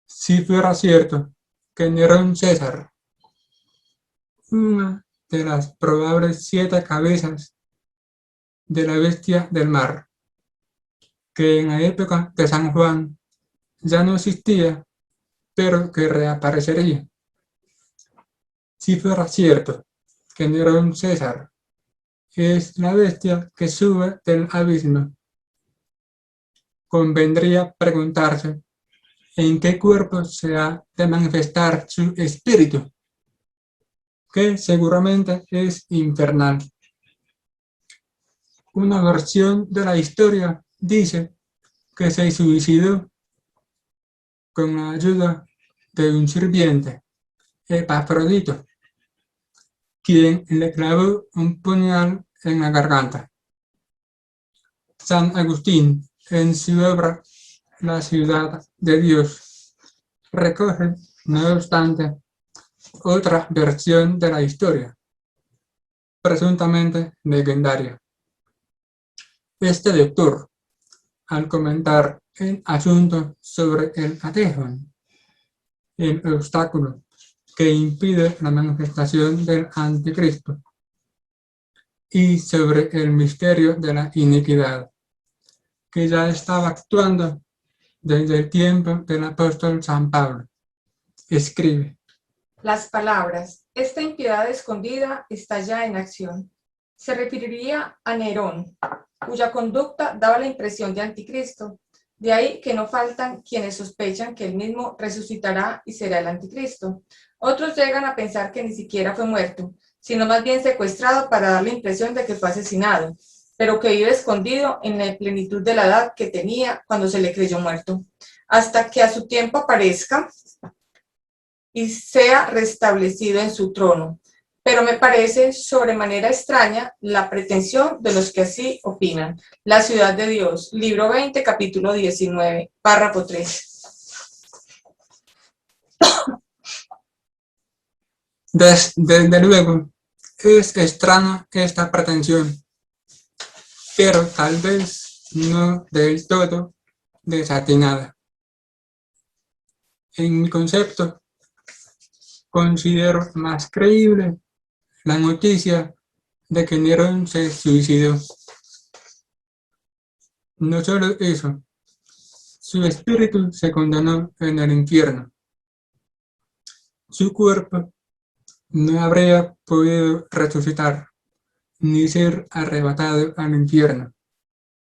Si fuera cierto que Nerón César, una de las probables 7 cabezas de la bestia del mar, que en la época de San Juan ya no existía, pero que reaparecería. Si fuera cierto que Nerón César es la bestia que sube del abismo, convendría preguntarse en qué cuerpo se ha de manifestar su espíritu, que seguramente es infernal. Una versión de la historia dice que se suicidó con la ayuda de un sirviente, Epafrodito, quien le clavó un puñal en la garganta. San Agustín, en su obra La ciudad de Dios, recoge No obstante, otra versión de la historia, presuntamente legendaria. Este doctor, al comentar el asunto sobre el atejón, el obstáculo que impide la manifestación del anticristo, y sobre el misterio de la iniquidad, que ya estaba actuando desde el tiempo del apóstol San Pablo, escribe: Las palabras, esta impiedad escondida está ya en acción. Se referiría a Nerón, cuya conducta daba la impresión de anticristo. De ahí que no faltan quienes sospechan que él mismo resucitará y será el anticristo. Otros llegan a pensar que ni siquiera fue muerto, sino más bien secuestrado para dar la impresión de que fue asesinado, pero que vive escondido en la plenitud de la edad que tenía cuando se le creyó muerto, hasta que a su tiempo aparezca y sea restablecido en su trono. Pero me parece sobremanera extraña la pretensión de los que así opinan. La ciudad de Dios, libro 20, capítulo 19, párrafo 3. Desde luego, es extraña esta pretensión, pero tal vez no del todo desatinada. En mi concepto, considero más creíble la noticia de que Nerón se suicidó. No solo eso, su espíritu se condenó en el infierno. Su cuerpo no habría podido resucitar ni ser arrebatado al infierno,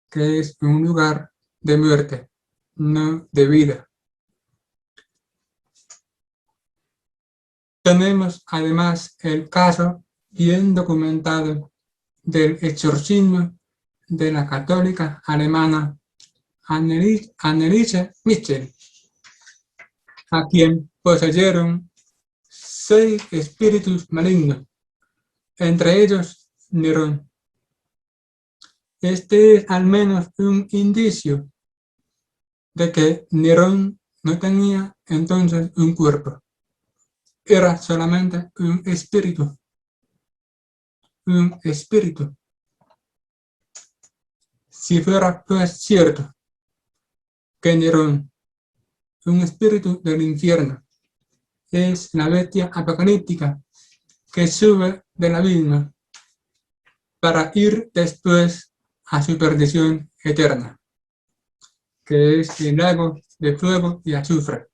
que es un lugar de muerte, no de vida. Tenemos además el caso bien documentado del exorcismo de la católica alemana Anneliese Michel, a quien poseyeron 6 espíritus malignos, entre ellos Nerón. Este es al menos un indicio de que Nerón no tenía entonces un cuerpo, era solamente un espíritu. Un espíritu. Si fuera pues cierto que Nerón, un espíritu del infierno, es la bestia apocalíptica que sube del abismo para ir después a su perdición eterna, que es el lago de fuego y azufre.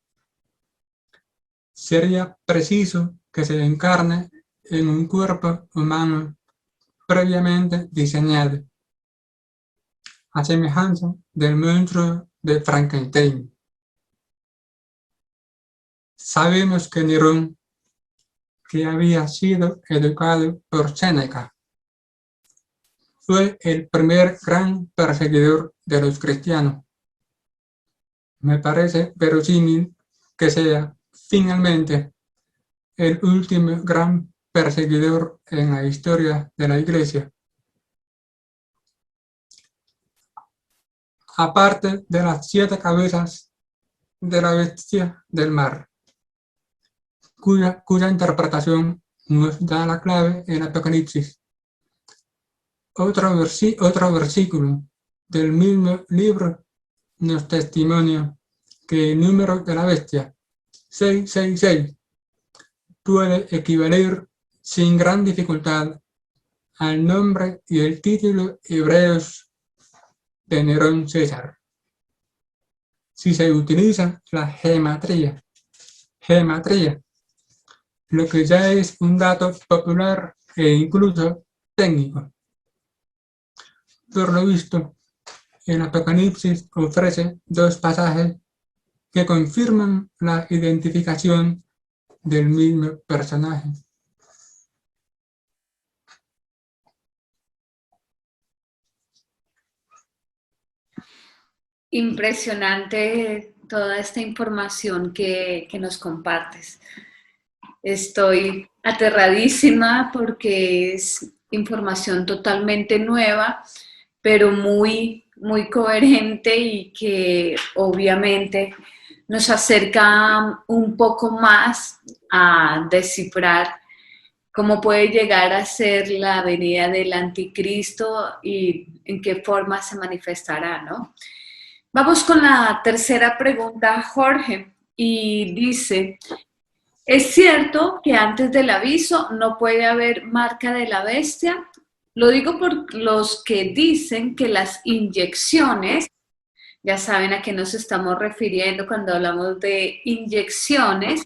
Sería preciso que se encarne en un cuerpo humano previamente diseñado, a semejanza del monstruo de Frankenstein. Sabemos que Nerón, que había sido educado por Séneca, fue el primer gran perseguidor de los cristianos. Me parece verosímil que sea finalmente el último gran perseguidor en la historia de la Iglesia. Aparte de las 7 cabezas de la bestia del mar, cuya interpretación nos da la clave en Apocalipsis. Otro versículo del mismo libro nos testimonia que el número de la bestia, 666, puede equivaler sin gran dificultad al nombre y el título hebreos de Nerón César, si se utiliza la gematría, lo que ya es un dato popular e incluso técnico. Por lo visto, el Apocalipsis ofrece 2 pasajes que confirman la identificación del mismo personaje. Impresionante toda esta información que nos compartes. Estoy aterradísima porque es información totalmente nueva, pero muy, muy coherente y que obviamente nos acerca un poco más a descifrar cómo puede llegar a ser la venida del anticristo y en qué forma se manifestará, ¿no? Vamos con la tercera pregunta, Jorge, y dice, ¿es cierto que antes del aviso no puede haber marca de la bestia? Lo digo por los que dicen que las inyecciones, ya saben a qué nos estamos refiriendo cuando hablamos de inyecciones,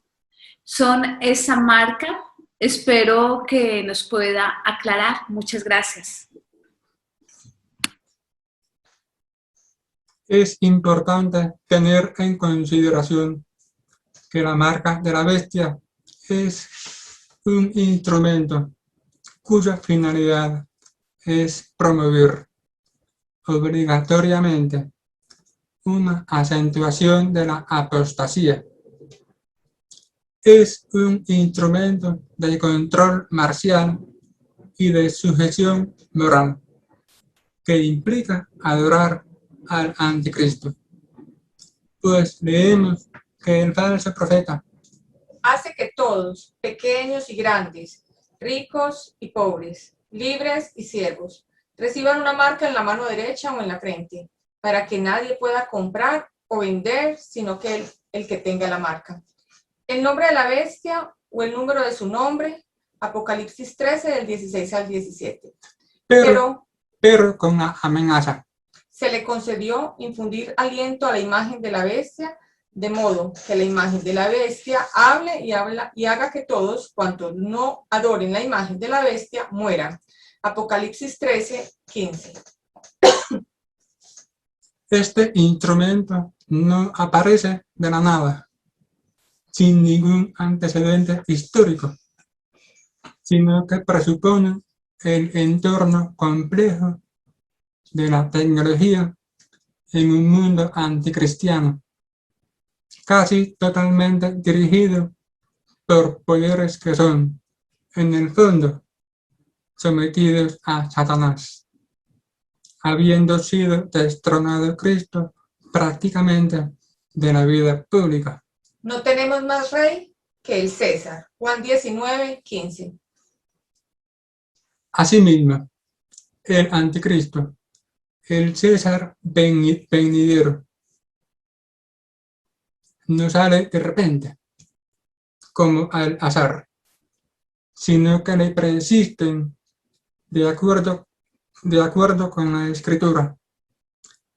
son esa marca. Espero que nos pueda aclarar. Muchas gracias. Es importante tener en consideración que la marca de la bestia es un instrumento cuya finalidad es promover obligatoriamente una acentuación de la apostasía. Es un instrumento de control marcial y de sujeción moral que implica adorar al anticristo. Pues leemos que el falso profeta hace que todos, pequeños y grandes, ricos y pobres, libres y siervos, reciban una marca en la mano derecha o en la frente, para que nadie pueda comprar o vender, sino que el que tenga la marca. El nombre de la bestia o el número de su nombre, Apocalipsis 13, del 16 al 17. Pero con la amenaza. Se le concedió infundir aliento a la imagen de la bestia, de modo que la imagen de la bestia hable y haga que todos cuantos no adoren la imagen de la bestia mueran. Apocalipsis 13, 15. Este instrumento no aparece de la nada, sin ningún antecedente histórico, sino que presupone el entorno complejo de la tecnología en un mundo anticristiano, casi totalmente dirigido por poderes que son, en el fondo, sometidos a Satanás, habiendo sido destronado Cristo prácticamente de la vida pública. No tenemos más rey que el César. Juan 19, 15. Asimismo, el anticristo, el César venidero, no sale de repente, como al azar, sino que le persisten de acuerdo con la Escritura,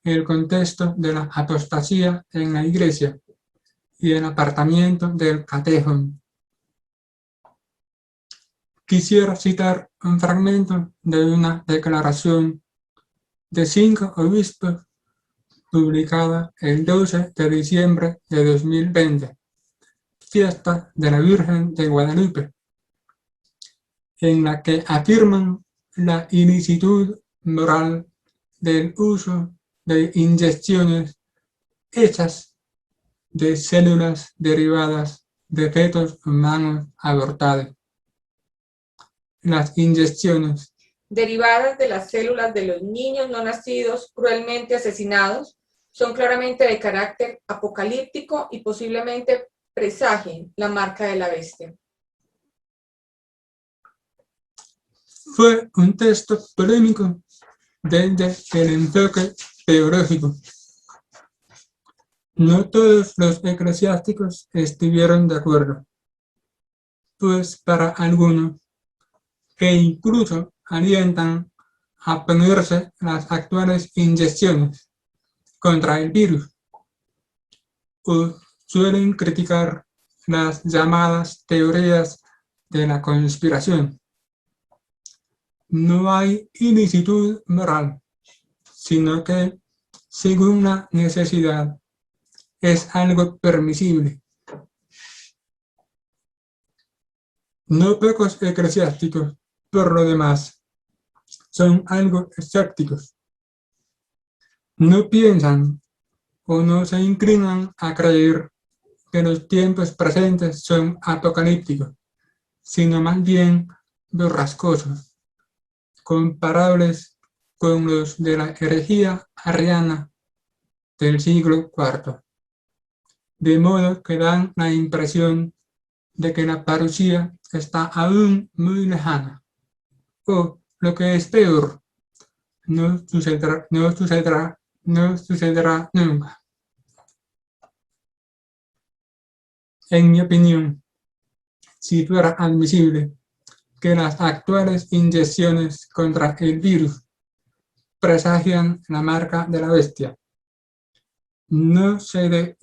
el contexto de la apostasía en la Iglesia y el apartamiento del catejón. Quisiera citar un fragmento de una declaración de 5 obispos publicada el 12 de diciembre de 2020, fiesta de la Virgen de Guadalupe, en la que afirman la ilicitud moral del uso de inyecciones hechas de células derivadas de fetos humanos abortados. Las inyecciones derivadas de las células de los niños no nacidos cruelmente asesinados son claramente de carácter apocalíptico y posiblemente presagien la marca de la bestia. Fue un texto polémico desde el enfoque teológico. No todos los eclesiásticos estuvieron de acuerdo, pues para algunos, que incluso alientan a ponerse las actuales inyecciones contra el virus, o suelen criticar las llamadas teorías de la conspiración. No hay ilicitud moral, sino que, según la necesidad, es algo permisible. No pocos eclesiásticos, por lo demás, son algo escépticos. No piensan o no se inclinan a creer que los tiempos presentes son apocalípticos, sino más bien borrascosos, comparables con los de la herejía arriana del siglo IV. de modo que dan la impresión de que la parucía está aún muy lejana, o, lo que es peor, no sucederá nunca. En mi opinión, si fuera admisible que las actuales inyecciones contra el virus presagian la marca de la bestia, no se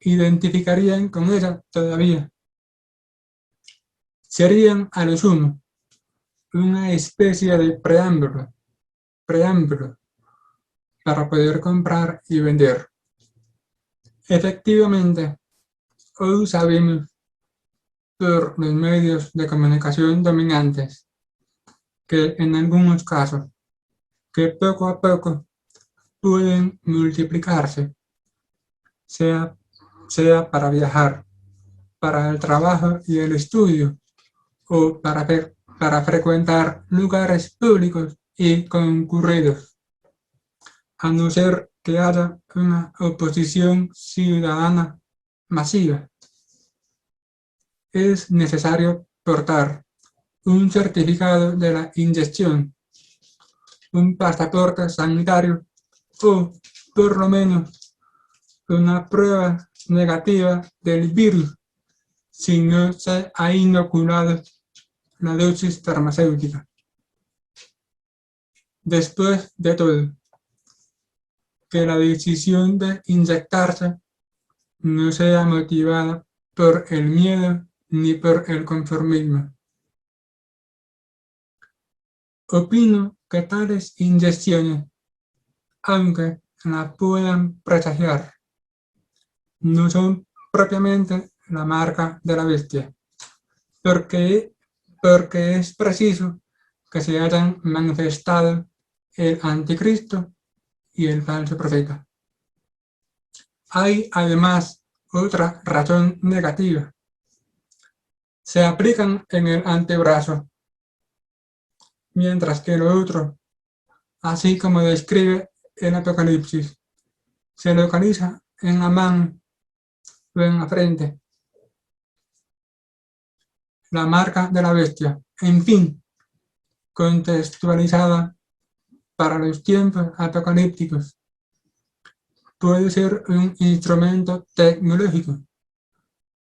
identificarían con ella todavía. Serían a lo sumo una especie de preámbulo para poder comprar y vender. Efectivamente, hoy sabemos por los medios de comunicación dominantes que en algunos casos, que poco a poco pueden multiplicarse, sea para viajar, para el trabajo y el estudio, o para frecuentar lugares públicos y concurridos, a no ser que haya una oposición ciudadana masiva. Es necesario portar un certificado de la inyección, un pasaporte sanitario o, por lo menos, una prueba negativa del virus si no se ha inoculado la dosis farmacéutica. Después de todo, que la decisión de inyectarse no sea motivada por el miedo ni por el conformismo. Opino que tales inyecciones, aunque la puedan presagiar, no son propiamente la marca de la bestia, porque es preciso que se hayan manifestado el anticristo y el falso profeta. Hay además otra razón negativa. Se aplican en el antebrazo, mientras que lo otro, así como describe el Apocalipsis, se localiza en la mano o en la frente. La marca de la bestia, en fin, contextualizada para los tiempos apocalípticos, puede ser un instrumento tecnológico,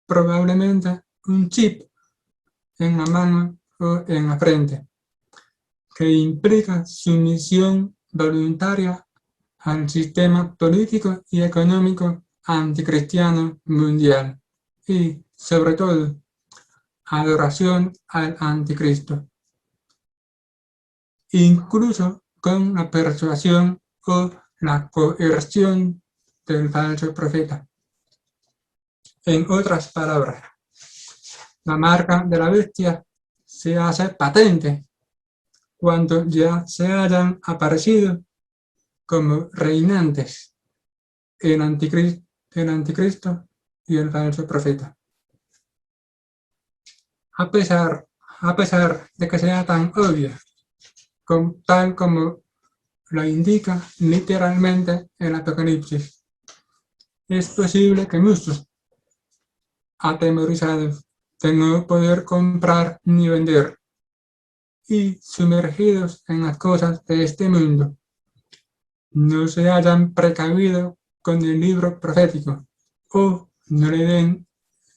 probablemente un chip en la mano o en la frente, que implica sumisión voluntaria al sistema político y económico anticristiano mundial y, sobre todo, adoración al anticristo, incluso con la persuasión o la coerción del falso profeta. En otras palabras, la marca de la bestia se hace patente cuando ya se hayan aparecido como reinantes el anticristo y el falso profeta. A pesar de que sea tan obvia, tal como lo indica literalmente el Apocalipsis, es posible que muchos, atemorizados de no poder comprar ni vender y sumergidos en las cosas de este mundo, no se hayan precavido con el libro profético o no le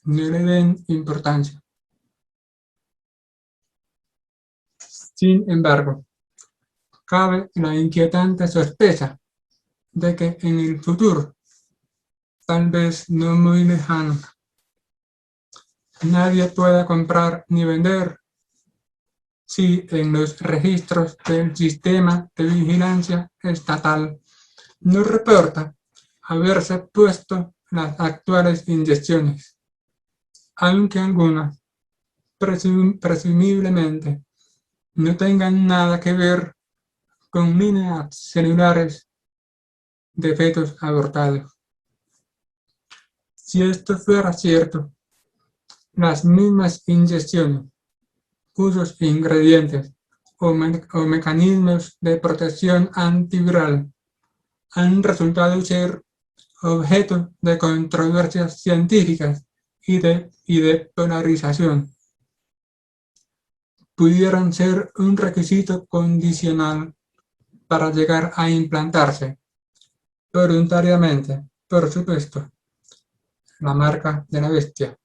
den importancia. Sin embargo, cabe la inquietante sospecha de que en el futuro, tal vez no muy lejano, nadie pueda comprar ni vender si en los registros del sistema de vigilancia estatal no reporta haberse puesto las actuales inyecciones, aunque algunas, presumiblemente, no tengan nada que ver con líneas celulares de fetos abortados. Si esto fuera cierto, las mismas inyecciones, cuyos ingredientes o mecanismos de protección antiviral han resultado ser objeto de controversias científicas y de polarización, pudieran ser un requisito condicional para llegar a implantarse, voluntariamente, por supuesto, la marca de la bestia.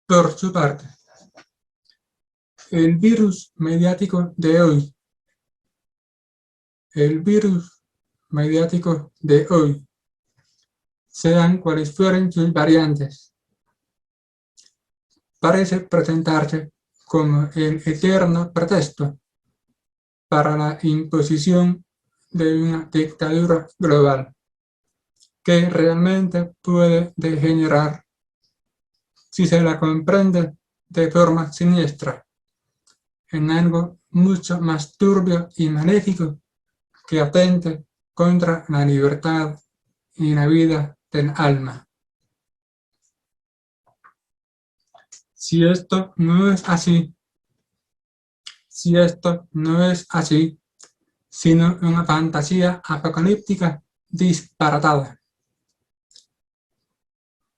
Por su parte, el virus mediático de hoy, sean cuales fueren sus variantes, parece presentarse como el eterno pretexto para la imposición de una dictadura global que realmente puede degenerar si se la comprende de forma siniestra en algo mucho más turbio y maléfico que atente contra la libertad y la vida del alma. Si esto no es así, sino una fantasía apocalíptica disparatada,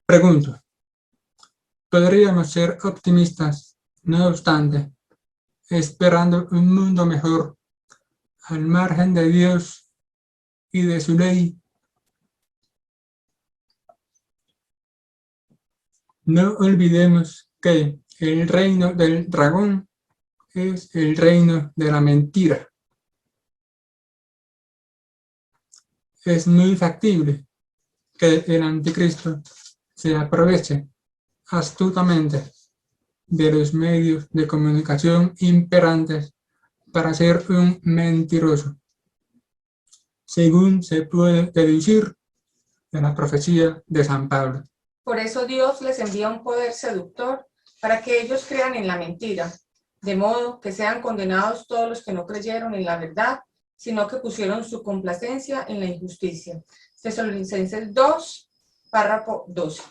pregunto, ¿podríamos ser optimistas, no obstante, esperando un mundo mejor, al margen de Dios y de su ley? No olvidemos que el reino del dragón es el reino de la mentira. Es muy factible que el anticristo se aproveche astutamente de los medios de comunicación imperantes para ser un mentiroso, según se puede deducir de la profecía de San Pablo. Por eso Dios les envía un poder seductor para que ellos crean en la mentira, de modo que sean condenados todos los que no creyeron en la verdad, sino que pusieron su complacencia en la injusticia. Tesalonicenses 2, párrafo 12.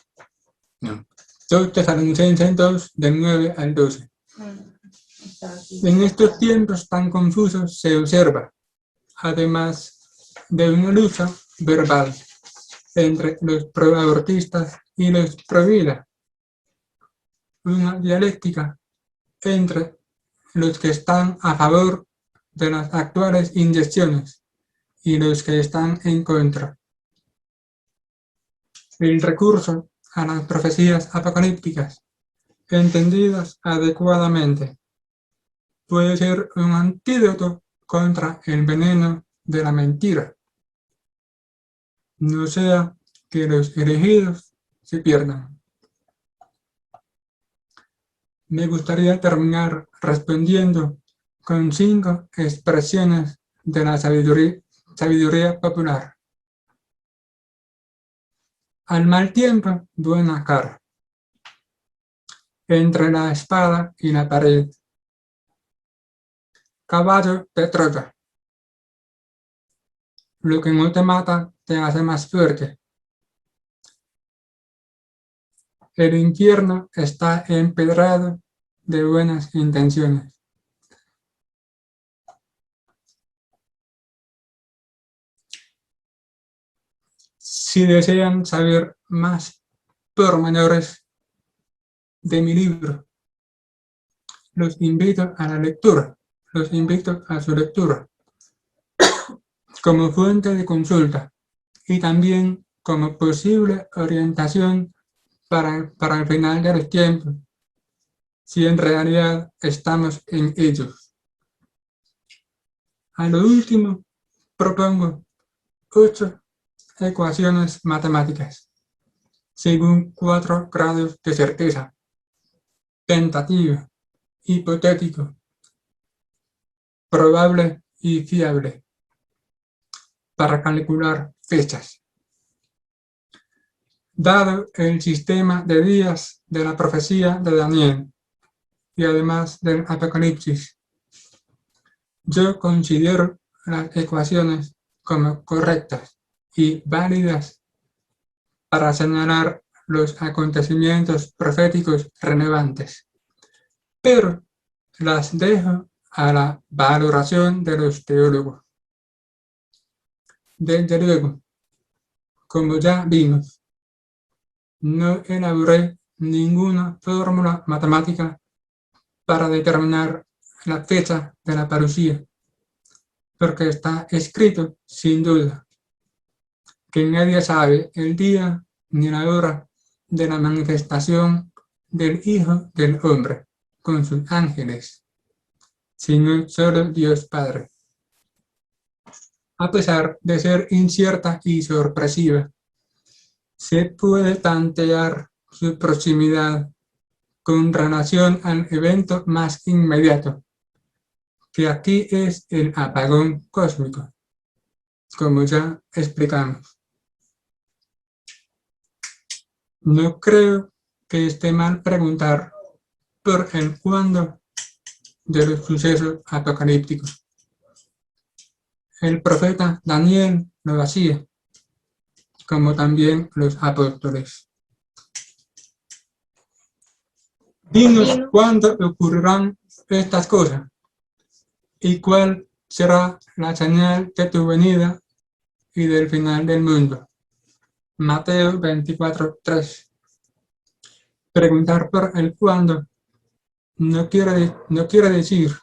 No. 2 Tesalonicenses 2, del 9 al 12. En estos tiempos tan confusos se observa, además de una lucha verbal entre los proabortistas y los provida, una dialéctica entre los que están a favor de las actuales inyecciones y los que están en contra. El recurso a las profecías apocalípticas, entendidas adecuadamente, puede ser un antídoto contra el veneno de la mentira, no sea que los elegidos se pierdan. Me gustaría terminar respondiendo con 5 expresiones de la sabiduría popular. Al mal tiempo, buena cara. Entre la espada y la pared. Caballo de Troya. Lo que no te mata te hace más fuerte. El infierno está empedrado de buenas intenciones. Si desean saber más pormenores de mi libro, los invito a la lectura, los invito a su lectura como fuente de consulta y también como posible orientación para el final de los tiempos, si en realidad estamos en ellos. A lo último, propongo 8 ecuaciones matemáticas, según 4 grados de certeza: tentativo, hipotético, probable y fiable, para calcular fechas. Dado el sistema de días de la profecía de Daniel y además del Apocalipsis, yo considero las ecuaciones como correctas y válidas para señalar los acontecimientos proféticos relevantes, pero las dejo a la valoración de los teólogos. Desde luego, como ya vimos, no elaboré ninguna fórmula matemática para determinar la fecha de la parucía, porque está escrito sin duda que nadie sabe el día ni la hora de la manifestación del Hijo del Hombre con sus ángeles, sino solo Dios Padre. A pesar de ser incierta y sorpresiva, se puede tantear su proximidad con relación al evento más inmediato, que aquí es el apagón cósmico, como ya explicamos. No creo que esté mal preguntar por el cuándo de los sucesos apocalípticos. El profeta Daniel lo hacía, como también los apóstoles. Dinos cuándo ocurrirán estas cosas y cuál será la señal de tu venida y del final del mundo. Mateo 24:3. Preguntar por el cuándo no quiere decir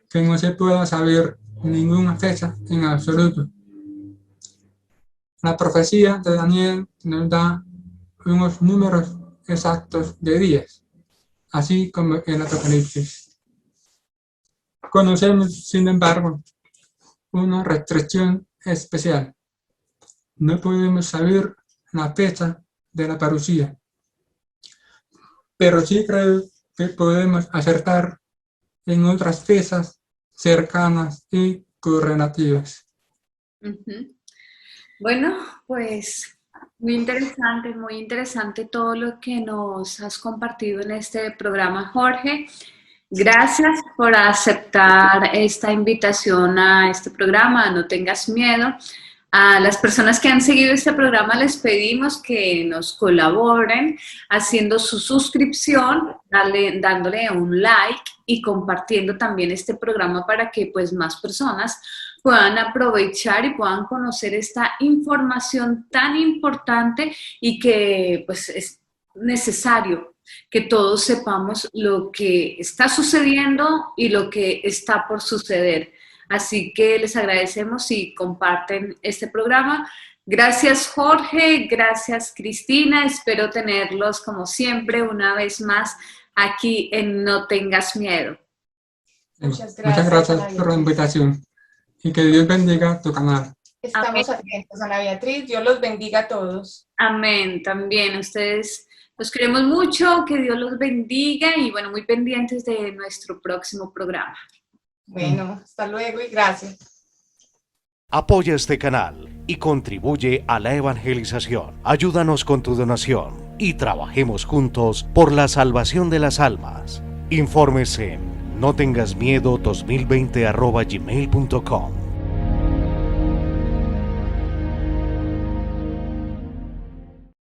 que no se pueda saber ninguna fecha en absoluto. La profecía de Daniel nos da unos números exactos de días, así como el Apocalipsis. Conocemos, sin embargo, una restricción especial. No podemos saber la fecha de la parucía, pero sí creo que podemos acertar en otras fechas cercanas y correlativas. Bueno, pues muy interesante todo lo que nos has compartido en este programa, Jorge. Gracias por aceptar esta invitación a este programa, No Tengas Miedo. A las personas que han seguido este programa les pedimos que nos colaboren haciendo su suscripción, dándole un like y compartiendo también este programa para que pues más personas puedan aprovechar y puedan conocer esta información tan importante y que pues es necesario que todos sepamos lo que está sucediendo y lo que está por suceder. Así que les agradecemos si comparten este programa. Gracias, Jorge. Gracias, Cristina. Espero tenerlos, como siempre, una vez más aquí en No Tengas Miedo. Muchas gracias por la invitación y que Dios bendiga tu canal. Estamos atentos, Ana Beatriz. Dios los bendiga a todos. Amén. También ustedes los queremos mucho. Que Dios los bendiga y, bueno, muy pendientes de nuestro próximo programa. Bueno, hasta luego y gracias. Apoya este canal y contribuye a la evangelización. Ayúdanos con tu donación y trabajemos juntos por la salvación de las almas. Informes en notengasmiedo2020@gmail.com.